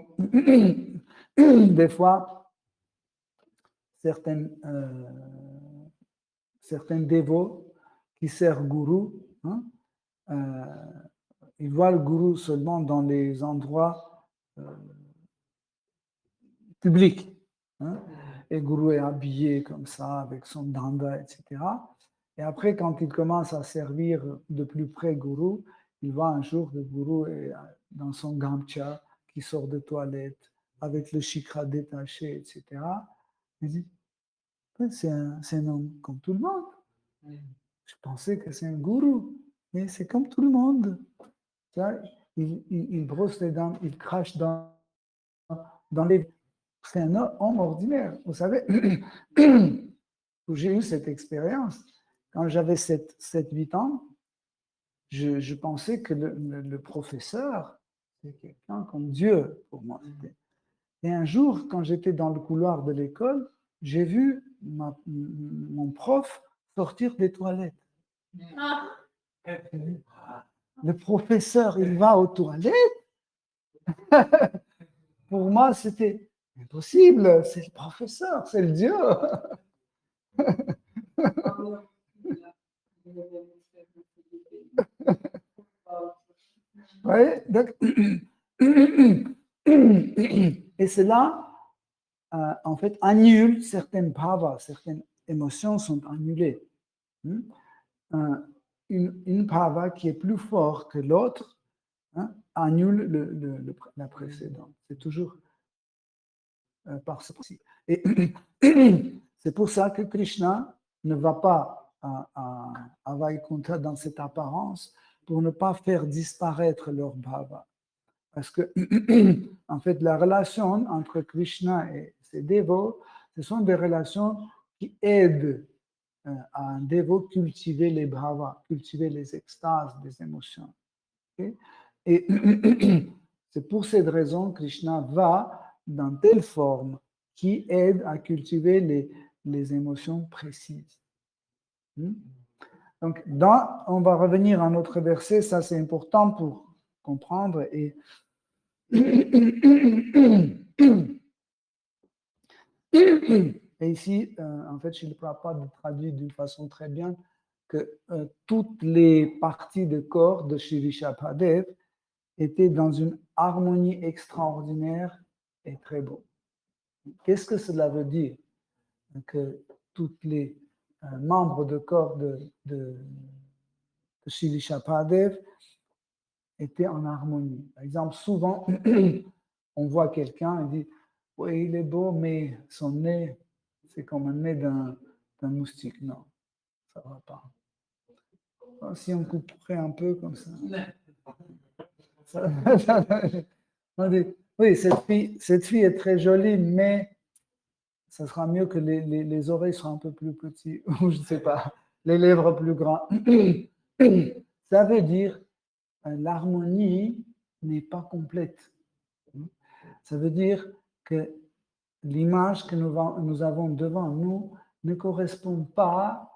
des fois, certains dévots qui servent gourou, hein, ils voient le gourou seulement dans les endroits publics. Hein, et le gourou est habillé comme ça, avec son danda, etc. Et après, quand il commence à servir de plus près gourou, il voit un jour le gourou est dans son gamcha qui sort de toilette, avec le shikha détaché, etc. Il dit, c'est un homme comme tout le monde. Je pensais que c'est un gourou, mais c'est comme tout le monde. Il brosse les dents, il crache dans les... C'est un homme ordinaire. Vous savez, j'ai eu cette expérience. Quand j'avais 7-8 ans, je pensais que le professeur, c'est quelqu'un comme Dieu pour moi. Et un jour, quand j'étais dans le couloir de l'école, j'ai vu mon prof sortir des toilettes. Le professeur, il va aux toilettes. Pour moi, c'était impossible. C'est le professeur, c'est le Dieu. Ouais, donc, et cela, en fait, annule certaines bhavas, certaines émotions sont annulées. Une bhava qui est plus forte que l'autre annule la précédente. C'est toujours par ce principe. Et c'est pour ça que Krishna ne va pas à Vaikuntha dans cette apparence pour ne pas faire disparaître leur bhava. Parce que, en fait, la relation entre Krishna et ses dévots, ce sont des relations qui aident à un dévot cultiver les bhavas, cultiver les extases, des émotions. Okay? Et c'est pour cette raison que Krishna va dans telle forme qui aide à cultiver les émotions précises. Donc, on va revenir à notre verset, ça c'est important pour comprendre. Et ici, en fait, Srila Prabhupada traduit d'une façon très bien que toutes les parties de corps de Sri Rishabhadev étaient dans une harmonie extraordinaire et très beau. Qu'est-ce que cela veut dire? Que tous les membres de corps de Sri Rishabhadev étaient en harmonie. Par exemple, souvent, on voit quelqu'un et dit « Oui, il est beau, mais son nez, c'est comme un nez d'un moustique. » Non, ça ne va pas. Si on couperait un peu comme ça. On dit, oui, cette fille est très jolie, mais ça sera mieux que les oreilles soient un peu plus petites, ou je ne sais pas, les lèvres plus grandes. Ça veut dire l'harmonie n'est pas complète. Ça veut dire que l'image que nous avons devant nous ne correspond pas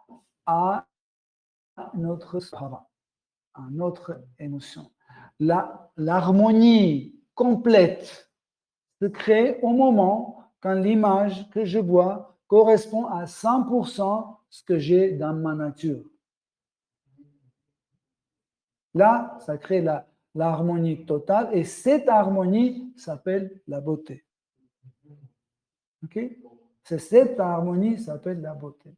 à notre svara, à notre émotion. L'harmonie complète se crée au moment quand l'image que je vois correspond à 100% ce que j'ai dans ma nature. Là, ça crée l'harmonie totale et cette harmonie s'appelle la beauté. Ok? C'est cette harmonie qui s'appelle la beauté.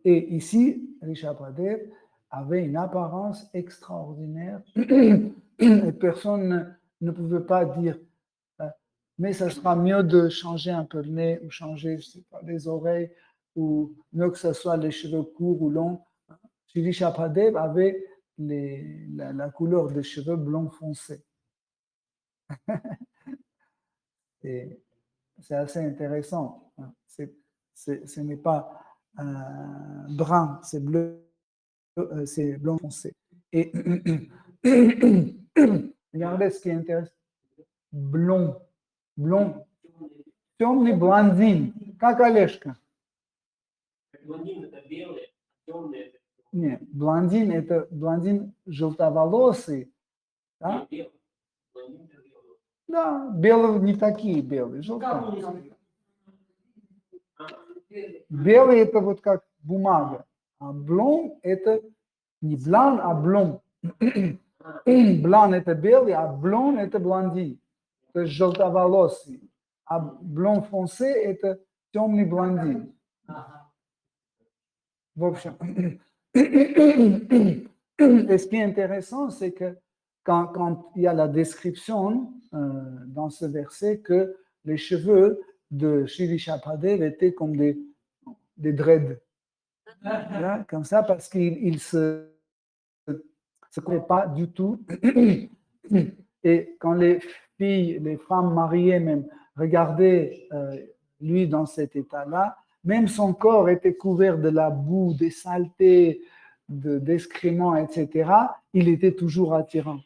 Et ici, Rishabhadev avait une apparence extraordinaire et personne ne pouvait pas dire, mais ça sera mieux de changer un peu le nez ou changer, je sais pas, les oreilles, ou mieux que ce soit les cheveux courts ou longs. Shri Shapadev avait la couleur des cheveux blond foncé. Et c'est assez intéressant. Ce n'est pas brun, c'est bleu, c'est blond foncé. Et regardez ce qui est intéressant. Blond. Темный блондин, как Олежка. Блондин это белый, темный это Нет, блондин это блондин желтоволосый. Да? белый. Блондин это белый. Да, белые не такие белые, желтые. Белый это вот как бумага, а блон это не блан, а блон. Блан это белый, а блон это блондин, то есть желтоволосый. А блон фонсе это темный блондин. В общем, et ce qui est intéressant, c'est que quand il y a la description dans ce verset que les cheveux de Shri Shapadev étaient comme des dreads. Là, comme ça, parce qu'il se connaît pas du tout. Et quand les filles, les femmes mariées même, regardaient lui dans cet état-là, même son corps était couvert de la boue, des saletés, d'excréments, etc. Il était toujours attirant.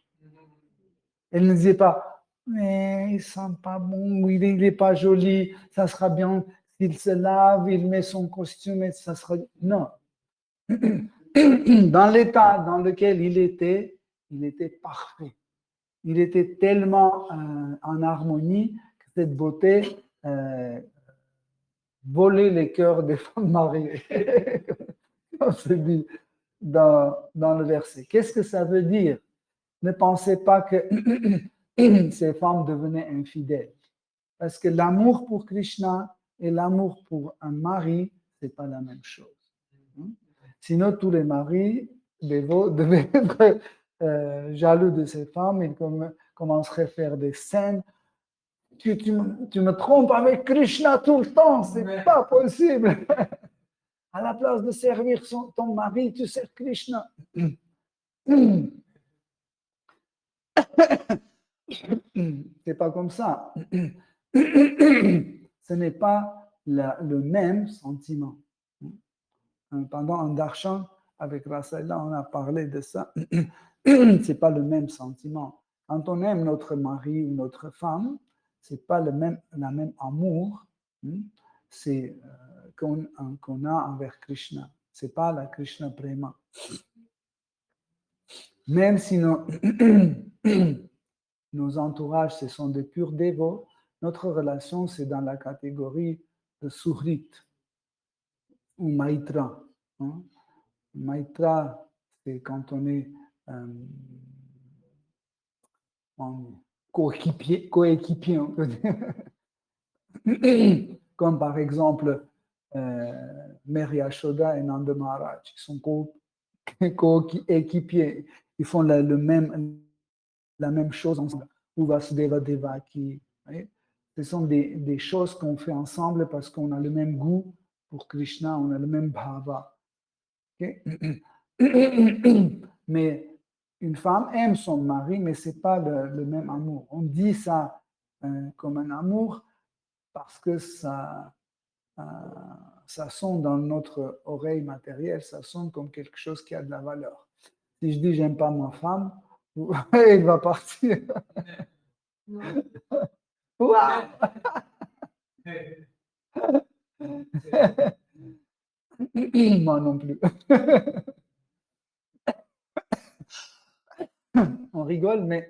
Elle ne disait pas, mais il sent pas bon, il n'est pas joli, ça sera bien s'il se lave, il met son costume, et ça sera... Non. Dans l'état dans lequel il était parfait. Il était tellement en harmonie que cette beauté volait les cœurs des femmes mariées. Comme c'est dit dans le verset. Qu'est-ce que ça veut dire? Ne pensez pas que ces femmes devenaient infidèles. Parce que l'amour pour Krishna et l'amour pour un mari, ce n'est pas la même chose. Sinon, tous les maris devaient être jaloux de ces femmes, ils commenceraient à faire des scènes. Tu me trompes avec Krishna tout le temps, c'est pas possible. À la place de servir ton mari, tu sers Krishna. C'est pas comme ça. Ce n'est pas le même sentiment. Pendant un darshan avec Rasala, on a parlé de ça. C'est pas le même sentiment. Quand on aime notre mari ou notre femme, c'est pas la même amour. C'est qu'on a envers Krishna. C'est pas la Krishna Prema. Même si nos entourages, ce sont des purs dévots, notre relation, c'est dans la catégorie de Suhrit ou Maitra. Maitra, c'est quand on est coéquipier, on peut dire. Comme par exemple Mary Yashoda et Nanda Maharaj, ils sont coéquipiers, ils font la même chose ensemble. Ou Vasudeva Devaki. Ce sont des choses qu'on fait ensemble parce qu'on a le même goût pour Krishna, on a le même bhava. Okay? Mais une femme aime son mari, mais ce n'est pas le même amour. On dit ça comme un amour parce que ça sonne dans notre oreille matérielle, ça sonne comme quelque chose qui a de la valeur. Si je dis j'aime pas ma femme, il va partir. Wow. Moi non plus. On rigole, mais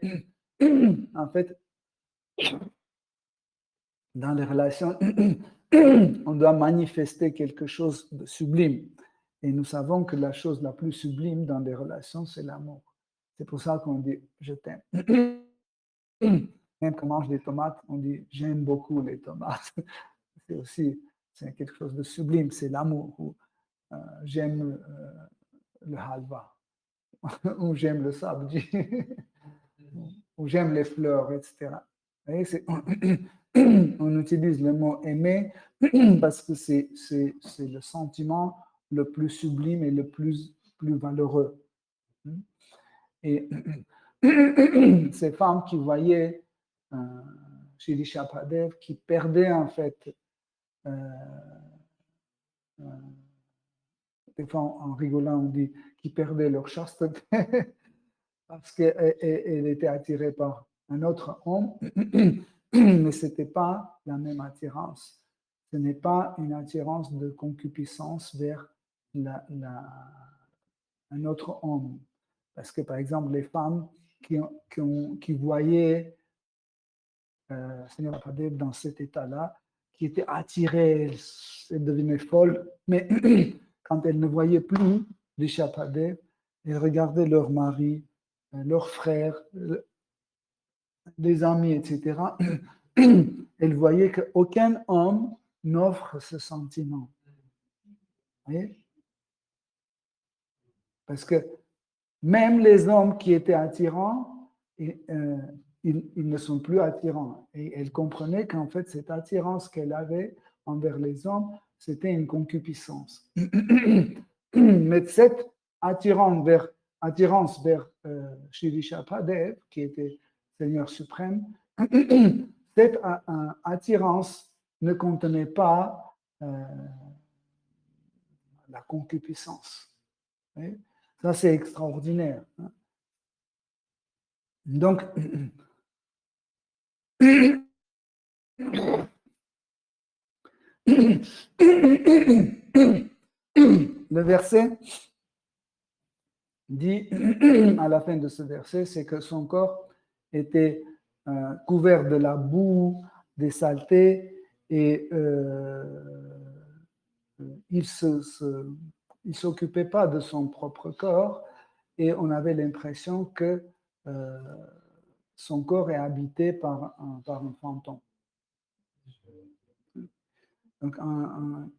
en fait, dans les relations, on doit manifester quelque chose de sublime. Et nous savons que la chose la plus sublime dans les relations, c'est l'amour. C'est pour ça qu'on dit « je t'aime ». Même quand on mange des tomates, on dit « j'aime beaucoup les tomates ». C'est quelque chose de sublime, c'est l'amour. Ou j'aime le halva, ou j'aime le sabji. ou j'aime les fleurs, etc. Vous voyez, on utilise le mot aimer parce que c'est le sentiment le plus sublime et le plus valeureux. Et ces femmes qui voyaient Shri Shapadev, qui perdaient en fait, des fois en rigolant on dit, qui perdaient leur chasteté parce qu'elle était attirée par un autre homme, mais ce n'était pas la même attirance. Ce n'est pas une attirance de concupiscence vers un autre homme. Parce que, par exemple, les femmes qui voyaient Seigneur Apadev dans cet état-là, qui étaient attirées, elles devenaient folles, mais quand elles ne voyaient plus Rishi Apadev, elles regardaient leur mari, leurs frères, des amis, etc. Elles voyaient qu'aucun homme n'offre ce sentiment. Vous voyez? Parce que même les hommes qui étaient attirants, ils ne sont plus attirants. Et elle comprenait qu'en fait, cette attirance qu'elle avait envers les hommes, c'était une concupiscence. Mais cette attirance vers Shri Shapadev, qui était Seigneur suprême, cette attirance ne contenait pas la concupiscence. Oui? Ça, c'est extraordinaire. Donc, le verset dit, à la fin de ce verset, c'est que son corps était couvert de la boue, des saletés, et il ne s'occupait pas de son propre corps, et on avait l'impression que son corps est habité par un fantôme. Donc,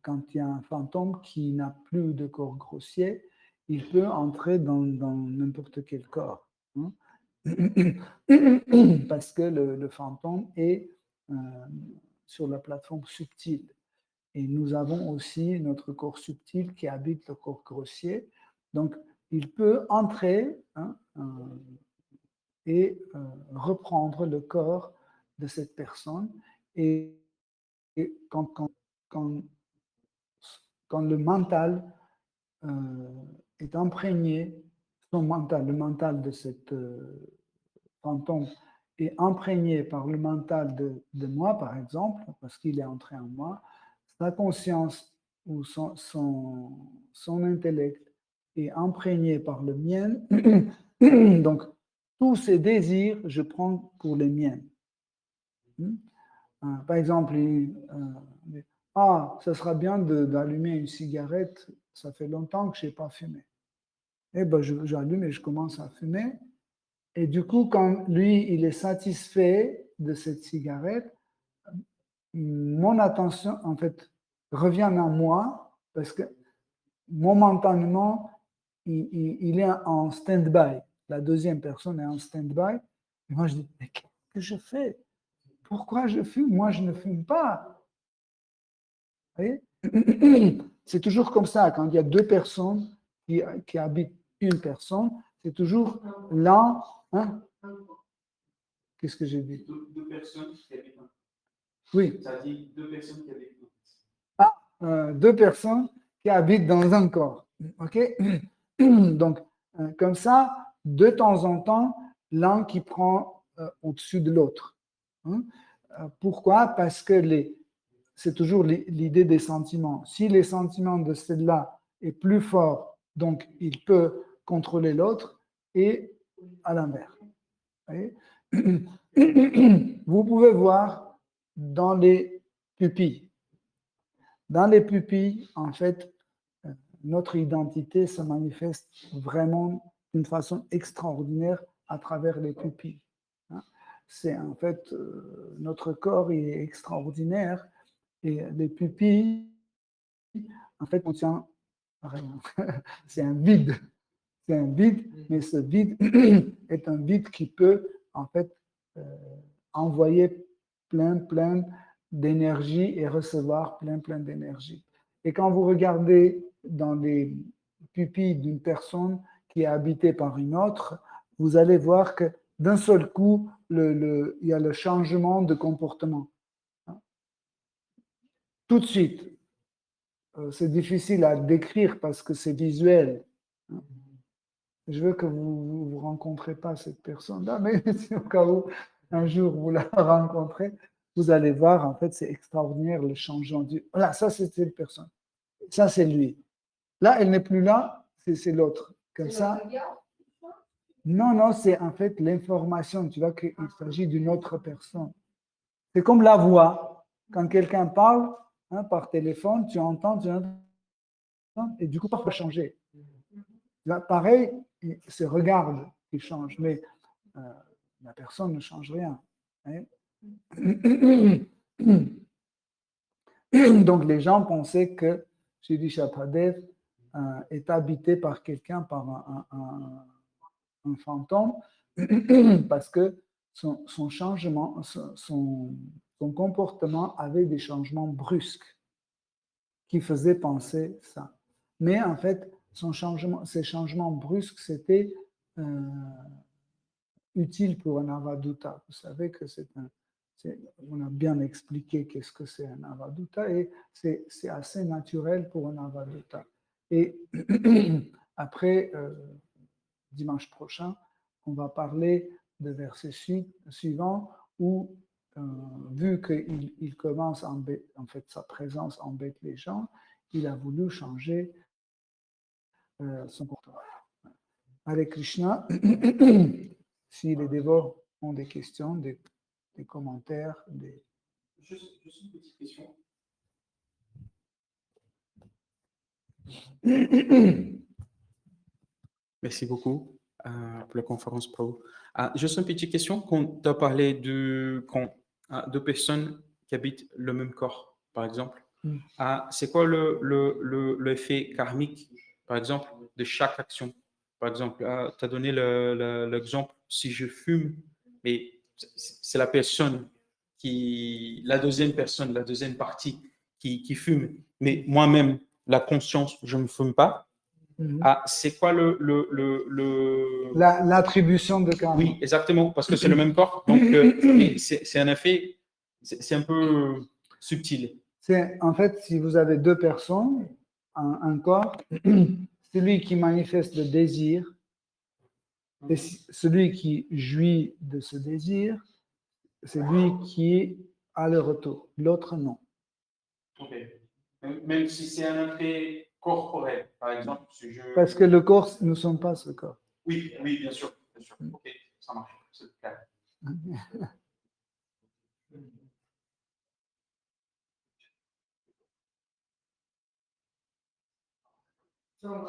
quand il y a un fantôme qui n'a plus de corps grossier, il peut entrer dans n'importe quel corps. Hein? Parce que le fantôme est sur la plateforme subtile. Et nous avons aussi notre corps subtil qui habite le corps grossier. Donc, il peut entrer et reprendre le corps de cette personne. Et quand le mental est imprégné, le mental de cette fantôme est imprégné par le mental de moi, par exemple, parce qu'il est entré en moi, sa conscience ou son intellect est imprégné par le mien. Donc, tous ces désirs, je prends pour les miens. Par exemple, ça sera bien d'allumer une cigarette, ça fait longtemps que je n'ai pas fumé. Eh bien, j'allume et je commence à fumer. Et du coup, quand lui, il est satisfait de cette cigarette, mon attention, en fait, revient à moi parce que momentanément, il est en stand-by. La deuxième personne est en stand-by. Et moi, je dis, mais qu'est-ce que je fais? Pourquoi je fume? Moi, je ne fume pas. Vous voyez? C'est toujours comme ça. Quand il y a deux personnes qui habitent une personne, c'est toujours l'un. Hein? Qu'est-ce que j'ai dit? Deux personnes qui habitent. Oui. Ça dit deux personnes qui habitent. Deux personnes qui habitent dans un corps. OK? Donc, comme ça, de temps en temps, l'un qui prend au-dessus de l'autre. Hein? Pourquoi? Parce que c'est toujours l'idée des sentiments. Si les sentiments de celle-là est plus fort, donc il peut contrôler l'autre, et à l'inverse. Vous pouvez voir dans les pupilles. Dans les pupilles, en fait, notre identité se manifeste vraiment d'une façon extraordinaire à travers les pupilles. C'est en fait, notre corps est extraordinaire et les pupilles, en fait, contient rien. C'est un vide. C'est un vide, mais ce vide est un vide qui peut en fait, envoyer plein d'énergie et recevoir plein d'énergie. Et quand vous regardez dans les pupilles d'une personne qui est habitée par une autre, vous allez voir que d'un seul coup, il y a le changement de comportement. Tout de suite. C'est difficile à décrire parce que c'est visuel. Je veux que vous ne rencontrez pas cette personne-là, mais au cas où un jour vous la rencontrez, vous allez voir, en fait, c'est extraordinaire le changement. Voilà, ça c'est cette personne. Ça c'est lui. Là, elle n'est plus là, c'est l'autre. Comme ça. Non, c'est en fait l'information. Tu vois qu'il s'agit d'une autre personne. C'est comme la voix. Quand quelqu'un parle par téléphone, tu entends, et du coup, parfois changer. Là, pareil, c'est regarde qui change, mais la personne ne change rien. Hein. Donc, les gens pensaient que Shri Shapadev est habité par quelqu'un, par un fantôme, parce que son changement, son comportement avait des changements brusques qui faisaient penser ça. Mais en fait, ces changements brusques, c'était utile pour un avaduta. Vous savez que on a bien expliqué qu'est-ce que c'est un avaduta et c'est assez naturel pour un avaduta. Et après, dimanche prochain, on va parler de verset suivant où, vu qu'il commence en fait, sa présence embête les gens, il a voulu changer son comportement. Hare Krishna, si les dévots ont des questions, des commentaires, Juste une petite question. Merci beaucoup pour la conférence pro. Juste une petite question. Quand tu as parlé de deux personnes qui habitent le même corps, par exemple, c'est quoi l'effet karmique, par exemple, de chaque action? Par exemple, tu as donné l'exemple, si je fume, mais c'est la personne la deuxième personne, la deuxième partie qui fume, mais moi-même, la conscience, je ne fume pas. C'est quoi l'attribution de karma? Oui, exactement, parce que c'est le même corps. Donc, c'est un effet, c'est un peu subtil. C'est en fait, si vous avez deux personnes, un corps, celui qui manifeste le désir et celui qui jouit de ce désir, c'est lui qui a le retour. L'autre, non. Ok. Même si c'est un effet corporel, par exemple, si je... Parce que le corps, nous ne sommes pas ce corps. Oui, bien sûr. Ok, ça marche, c'est clair. Donc,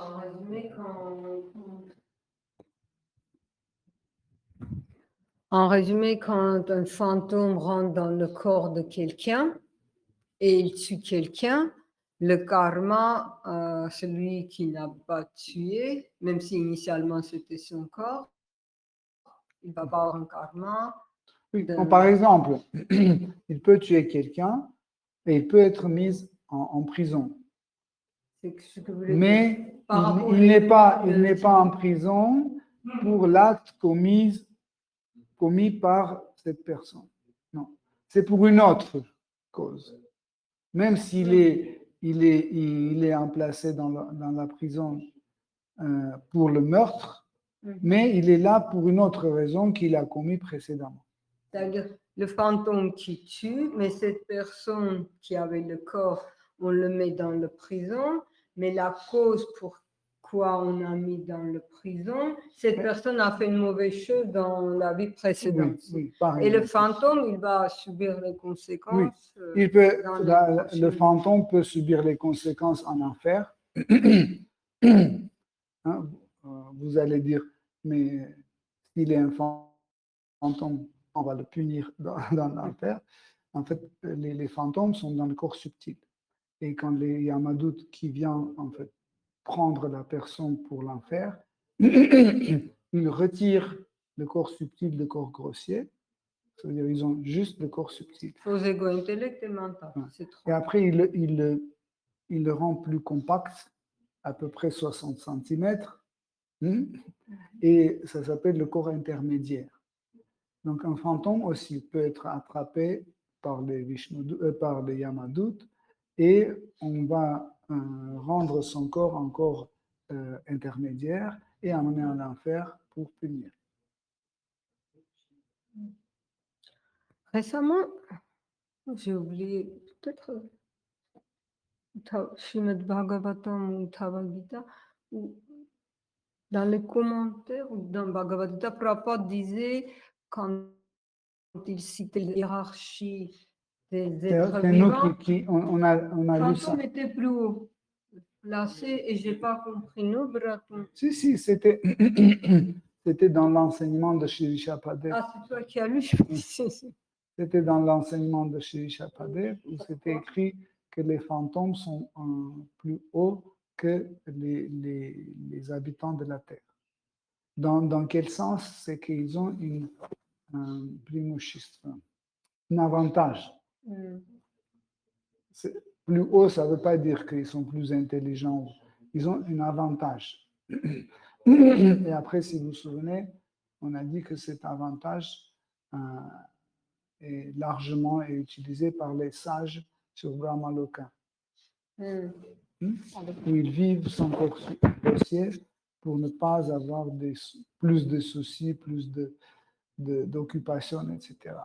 en résumé, quand un fantôme rentre dans le corps de quelqu'un et il tue quelqu'un, le karma, celui qui n'a pas tué, même si initialement c'était son corps, il va avoir un karma. Oui. Par exemple, il peut tuer quelqu'un et il peut être mis en prison. Ce que vous voulez Mais dire. il n'est pas en prison pour l'acte commis par cette personne. Non, c'est pour une autre cause. Même s'il il est emplacé dans la prison pour le meurtre, mais il est là pour une autre raison qu'il a commis précédemment. C'est-à-dire le fantôme qui tue, mais cette personne qui avait le corps, on le met dans la prison, mais la cause pourquoi on a mis dans la prison, cette personne a fait une mauvaise chose dans la vie précédente. Oui, et le fantôme, il va subir les conséquences. Oui. Le fantôme peut subir les conséquences en enfer. Hein, vous allez dire, mais s'il est un fantôme, on va le punir dans l'enfer. En fait, les fantômes sont dans le corps subtil. Et quand il y a Yamadout qui vient en fait prendre la personne pour l'enfer, il retire le corps subtil, le corps grossier. C'est-à-dire ils ont juste le corps subtil. Faux ego intellect et mental. Ouais. C'est Et trois. après, il le rend plus compact, à peu près 60 cm. Et ça s'appelle le corps intermédiaire. Donc un fantôme aussi peut être attrapé par par les Yamadout et on va rendre son corps en corps intermédiaire et amener en enfer pour punir. Récemment, j'ai oublié, peut-être Srimad Bhagavatam ou Bhagavad Gita, ou dans les commentaires ou dans Bhagavad Gita, Prabhupada disait quand il citait la hiérarchie des êtres C'est nous vivants, on a le lu ça. fantôme était plus haut placé et j'ai pas compris. Nous, Braton. Si, c'était dans l'enseignement de Shri Shapadev. Ah, c'est toi qui as lu. C'était dans l'enseignement de Shri Shapadev où c'était écrit que les fantômes sont plus hauts que les habitants de la Terre. Dans quel sens? C'est qu'ils ont un avantage. Plus haut, ça ne veut pas dire qu'ils sont plus intelligents. Ils ont un avantage. Et après, si vous vous souvenez, on a dit que cet avantage est largement utilisé par les sages sur Brahmaloka, où ils vivent sans corps grossier pour ne pas avoir plus de soucis, plus d'occupations, etc.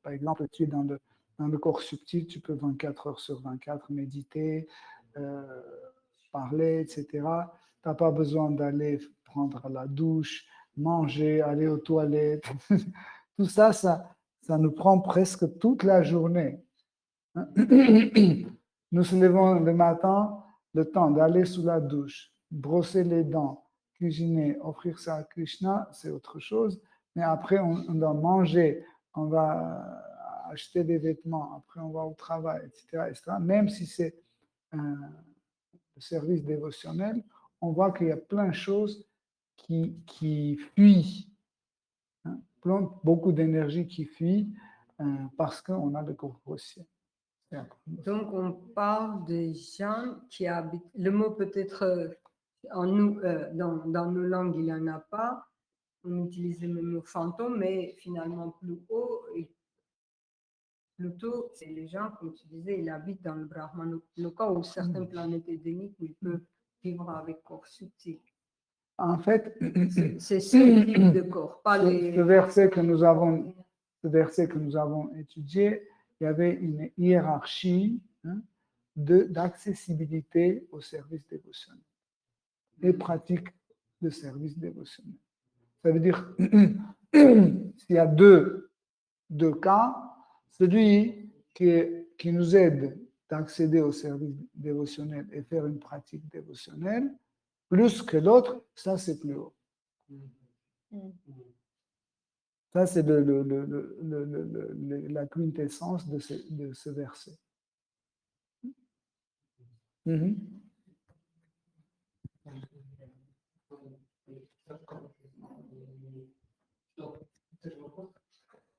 Par exemple, tu es dans le corps subtil, tu peux 24 heures sur 24 méditer, parler, etc. Tu n'as pas besoin d'aller prendre la douche, manger, aller aux toilettes. Tout ça, ça nous prend presque toute la journée. Nous se levons le matin, le temps d'aller sous la douche, brosser les dents, cuisiner, offrir ça à Krishna, c'est autre chose. Mais après, on doit manger, on va acheter des vêtements, après on va au travail, etc. Même si c'est un service dévotionnel, on voit qu'il y a plein de choses qui fuient, beaucoup d'énergie qui fuit parce qu'on a le corps grossier. Donc, on parle des gens qui habitent. Le mot peut-être en nous, dans nos langues, il n'y en a pas. On utilise le mot fantôme, mais finalement plus haut. Et plutôt, c'est les gens, comme tu disais, ils habitent dans le Brahmaloka ou certaines planètes édéniques où ils peuvent vivre avec corps subtil. En fait, c'est ce type de corps, pas les. Ce verset que nous avons étudié, il y avait une hiérarchie d'accessibilité au service dévotionnel et pratique de service dévotionnel. Ça veut dire, s'il y a deux cas, celui qui nous aide d'accéder au service dévotionnel et faire une pratique dévotionnelle, plus que l'autre, ça c'est plus haut. Ça, c'est la quintessence de ce verset.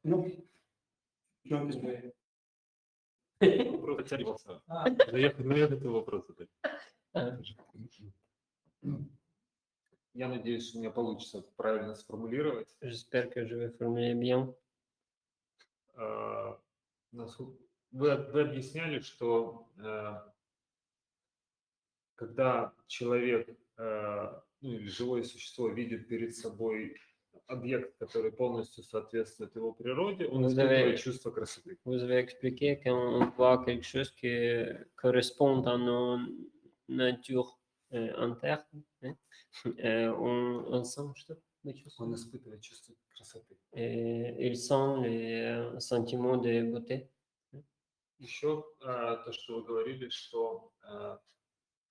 Non. Я надеюсь, у меня получится правильно сформулировать. J'espère que je vais formuler bien. Вы объясняли, что когда человек или живое существо видит перед собой объект, который полностью соответствует его природе, он испытывает чувство красоты. Vous avez expliqué qu'on voit quelque chose qui correspond à nos natures internes. On sent что? Он испытывает чувство красоты. Et il sent les sentiments de beauté. Еще то, что вы говорили, что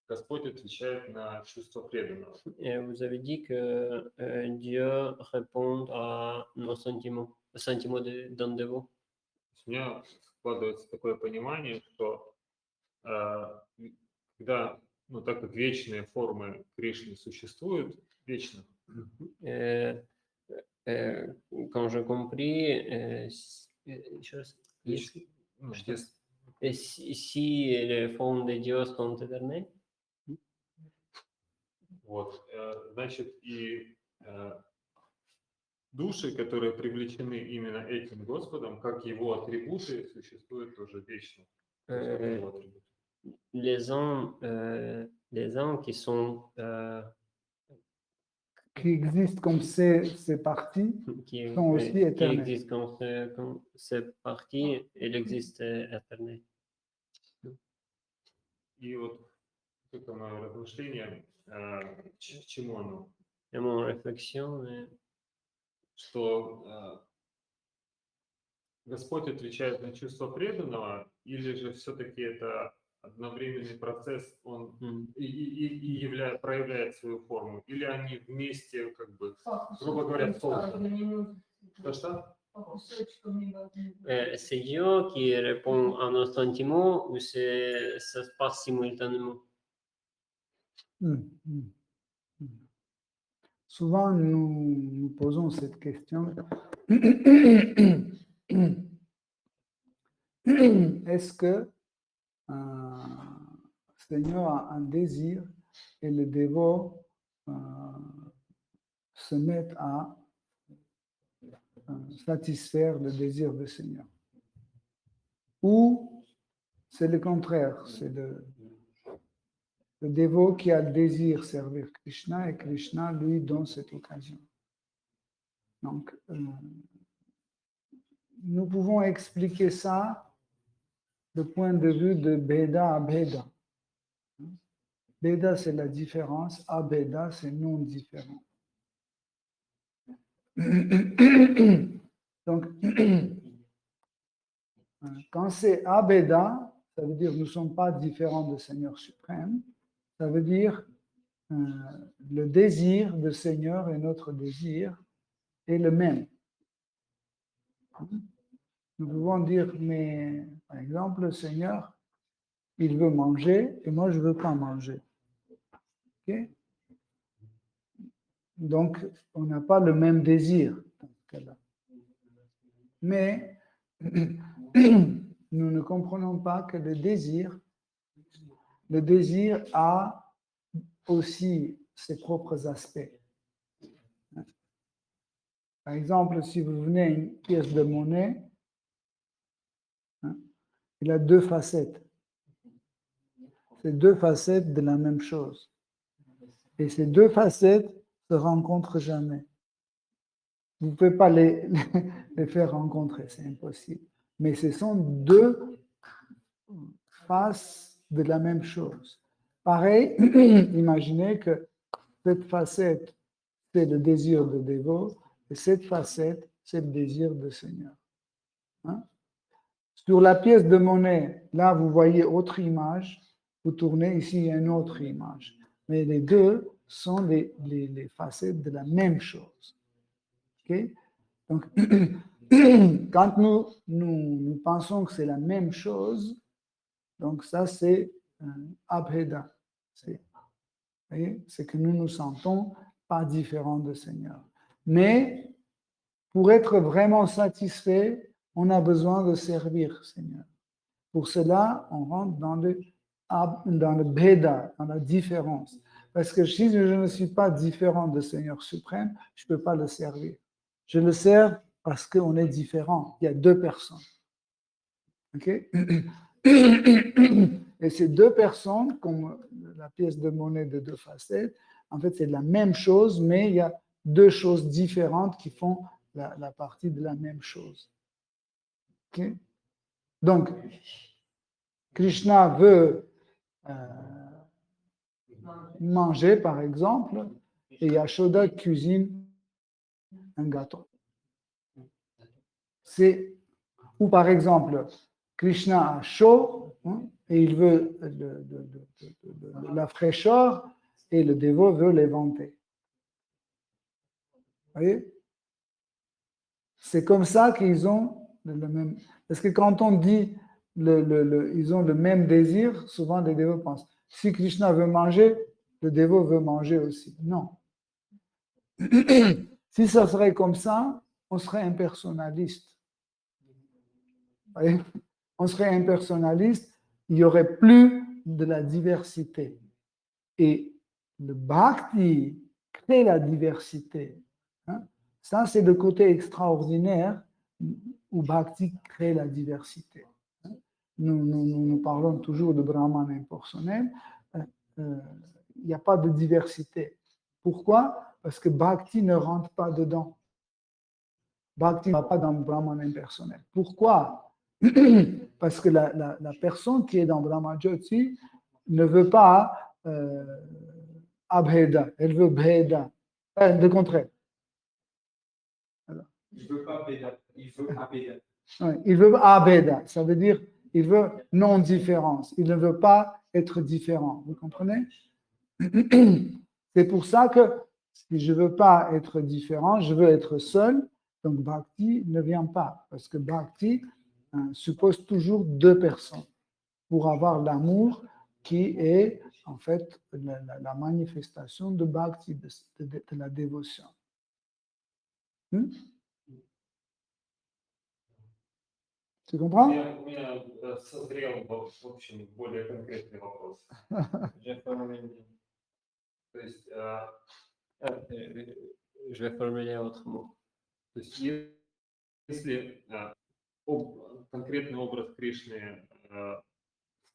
Господь отвечает на чувство преданного. Et vous avez dit que Dieu répond à nos sentiments, aux sentiments d'un dévot. У меня складывается такое понимание, что когда, так как вечные формы Кришны существуют, вечно, quand j'ai compris, Ну, если- si les formes de Dieu sont éternelles, Вот, значит, и души, которые привлечены именно этим Господом, как его атрибуты, существуют тоже вечно. То есть как его атрибуты. les âmes qui sont qui existent comme ces parties sont aussi qui éternelles. existent comme cette partie, elle existe éternelle. И вот это мое размышление, к чему оно? Et mon réflexion, Что Господь отвечает на чувство преданного, или же все-таки это одновременный процесс, он и проявляет свою форму, или они вместе, как бы, грубо говоря, созданы. Что? c'est Dieu qui répond à nos sentiments ou ça se passe simultanément? Souvent, nous posons cette question. Est-ce que Seigneur a un désir et le dévot se mettent à satisfaire le désir du Seigneur? Ou c'est le contraire, c'est le dévot qui a le désir de servir Krishna et Krishna lui donne cette occasion. Donc, nous pouvons expliquer ça du point de vue de Bheda à Bheda. Bheda, c'est la différence, Abheda, c'est non différent. Donc, quand c'est Abheda, ça veut dire nous ne sommes pas différents du Seigneur suprême. Ça veut dire le désir du Seigneur et notre désir est le même. Nous pouvons dire, mais par exemple, le Seigneur, il veut manger et moi, je ne veux pas manger. Okay? Donc, on n'a pas le même désir dans ce cas-là. Mais nous ne comprenons pas que le désir a aussi ses propres aspects. Par exemple, si vous venez à une pièce de monnaie, il a deux facettes. C'est deux facettes de la même chose. Et ces deux facettes ne se rencontrent jamais. Vous ne pouvez pas les faire rencontrer, c'est impossible. Mais ce sont deux faces de la même chose. Pareil, imaginez que cette facette, c'est le désir de dévot, et cette facette, c'est le désir de Seigneur. Hein? Sur la pièce de monnaie, là, vous voyez autre image, vous tournez, ici, il y a une autre image. Mais les deux sont les facettes de la même chose. Okay? Donc, quand nous pensons que c'est la même chose, donc ça, c'est Abheda. C'est que nous nous sentons pas différents du Seigneur. Mais pour être vraiment satisfait, on a besoin de servir Seigneur. Pour cela, on rentre dans le Bheda, dans la différence. Parce que si je ne suis pas différent du Seigneur suprême, je ne peux pas le servir. Je le sers parce qu'on est différent. Il y a deux personnes. OK? Et ces deux personnes, comme la pièce de monnaie de deux facettes, en fait, c'est la même chose, mais il y a deux choses différentes qui font la partie de la même chose. Okay? Donc, Krishna veut manger, par exemple, et Yashoda cuisine un gâteau. Ou par exemple, Krishna a chaud, et il veut de la fraîcheur, et le dévot veut l'éventer. Vous voyez? C'est comme ça qu'ils ont le même. Parce que quand on dit ils ont le même désir, souvent les dévots pensent, si Krishna veut manger, le dévot veut manger aussi. Non. Si ça serait comme ça, on serait impersonnaliste. Vous voyez? On serait impersonnaliste, il n'y aurait plus de la diversité. Et le bhakti crée la diversité. Hein? Ça, c'est le côté extraordinaire où bhakti crée la diversité. Hein? Nous parlons toujours de Brahman impersonnel. Il n'y a pas de diversité. Pourquoi? Parce que bhakti ne rentre pas dedans. Bhakti ne va pas dans le Brahman impersonnel. Pourquoi? Parce que la personne qui est dans Brahma Jyoti ne veut pas abheda, elle veut bheda. Le contraire. Il veut pas Béda, il veut Abéda. Ouais, il veut abheda, ça veut dire il veut non-différence. Il ne veut pas être différent. Vous comprenez? C'est pour ça que si je ne veux pas être différent, je veux être seul. Donc Bhakti ne vient pas. Parce que Bhakti suppose toujours deux personnes pour avoir l'amour qui est en fait la manifestation de Bhakti, de la dévotion. Tu comprends? У меня созрел, в общем, более конкретный вопрос. То есть, Je vais formuler autrement. то есть если конкретный образ Кришны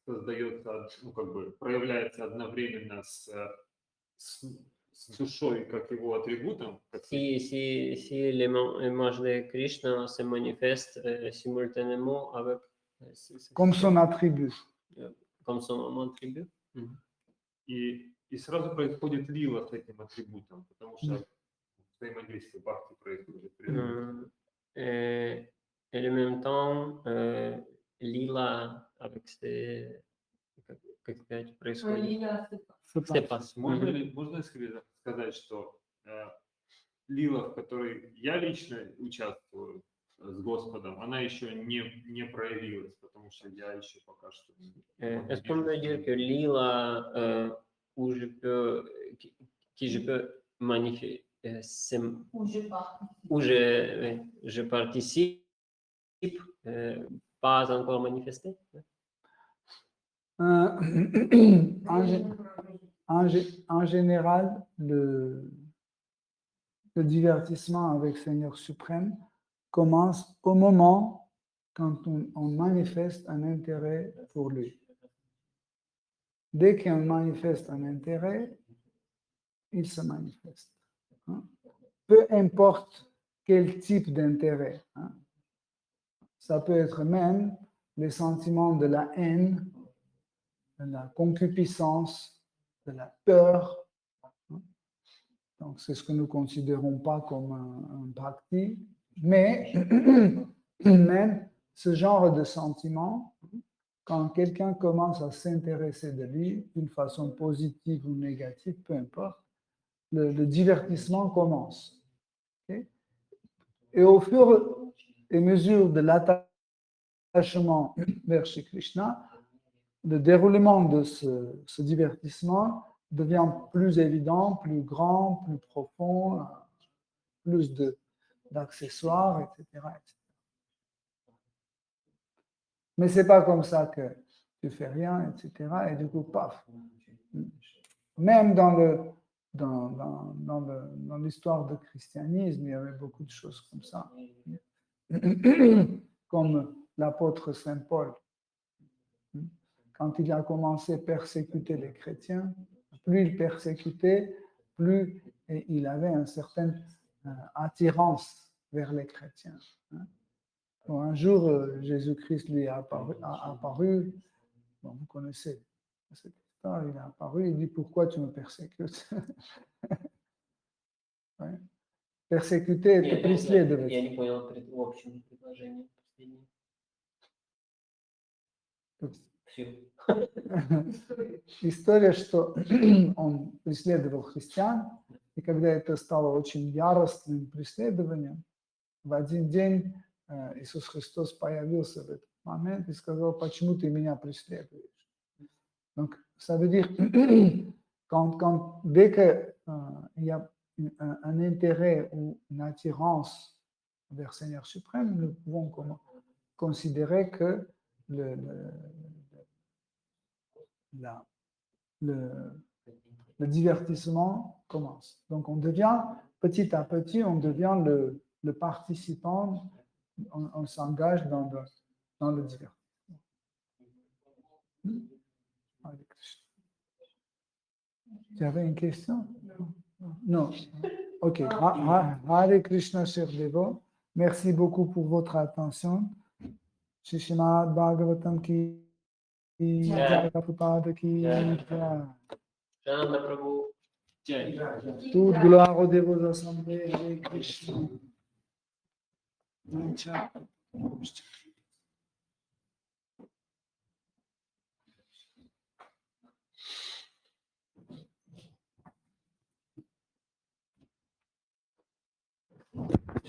создается, ну, как бы проявляется одновременно с душой, как его атрибутом, как Si l'image de Krishna se manifeste simultanément avec Comme son attribut. comme son attribut. и сразу происходит лила с этим атрибутом, потому что взаимодействие бхакти происходит. Et en même temps, lila avec ses... Как сказать, происходит? C'est pas. Можно ли сказать, что лила, в которой я лично участвую с Господом, она еще не проявилась, потому что я еще пока что... Est-ce qu'on peut dire que lila où je peux magnifier, où je participe, pas encore manifesté? En général, le divertissement avec Seigneur suprême commence au moment quand on manifeste un intérêt pour lui. Dès qu'on manifeste un intérêt, il se manifeste. Hein? Peu importe quel type d'intérêt. Hein? Ça peut être même les sentiments de la haine, de la concupiscence, de la peur. Donc, c'est ce que nous ne considérons pas comme un bhakti. Mais même ce genre de sentiment, quand quelqu'un commence à s'intéresser de lui d'une façon positive ou négative, peu importe, le divertissement commence. Okay? Et au fur et à mesure de l'attachement vers Shri Krishna, le déroulement de ce divertissement devient plus évident, plus grand, plus profond, plus d'accessoires, etc., etc. Mais ce n'est pas comme ça que tu fais rien, etc. Et du coup, paf. Même dans l'histoire du christianisme, il y avait beaucoup de choses comme ça. Comme l'apôtre Saint Paul. Quand il a commencé à persécuter les chrétiens, plus il persécutait, plus il avait une certaine attirance vers les chrétiens. Bon, un jour, Jésus-Christ lui a apparu, bon, vous connaissez cette histoire, il est apparu, il dit « Pourquoi tu me persécutes ?» Ouais. Persécuter – это преследовать. Я не понял общее предложение. История, что он преследовал христиан, и когда это стало очень яростным преследованием, в один день Иисус Христос появился в этот момент и сказал: «Почему ты меня преследуешь?» Donc, ça veut dire, dès qu'il y a un intérêt ou une attirance vers Seigneur suprême, nous pouvons considérer que le divertissement commence. Donc, on devient, petit à petit, on devient le participant, on s'engage dans le divertissement. Tu avais une question? Non. Ok. Hare Krishna, cher Devo. Merci beaucoup pour votre attention. Shishimad Bhagavatam ki Jai, Prabhupada ki Jai. Shananda Prabhu. Toute gloire aux dévots assemblés. Hare Krishna. Ciao.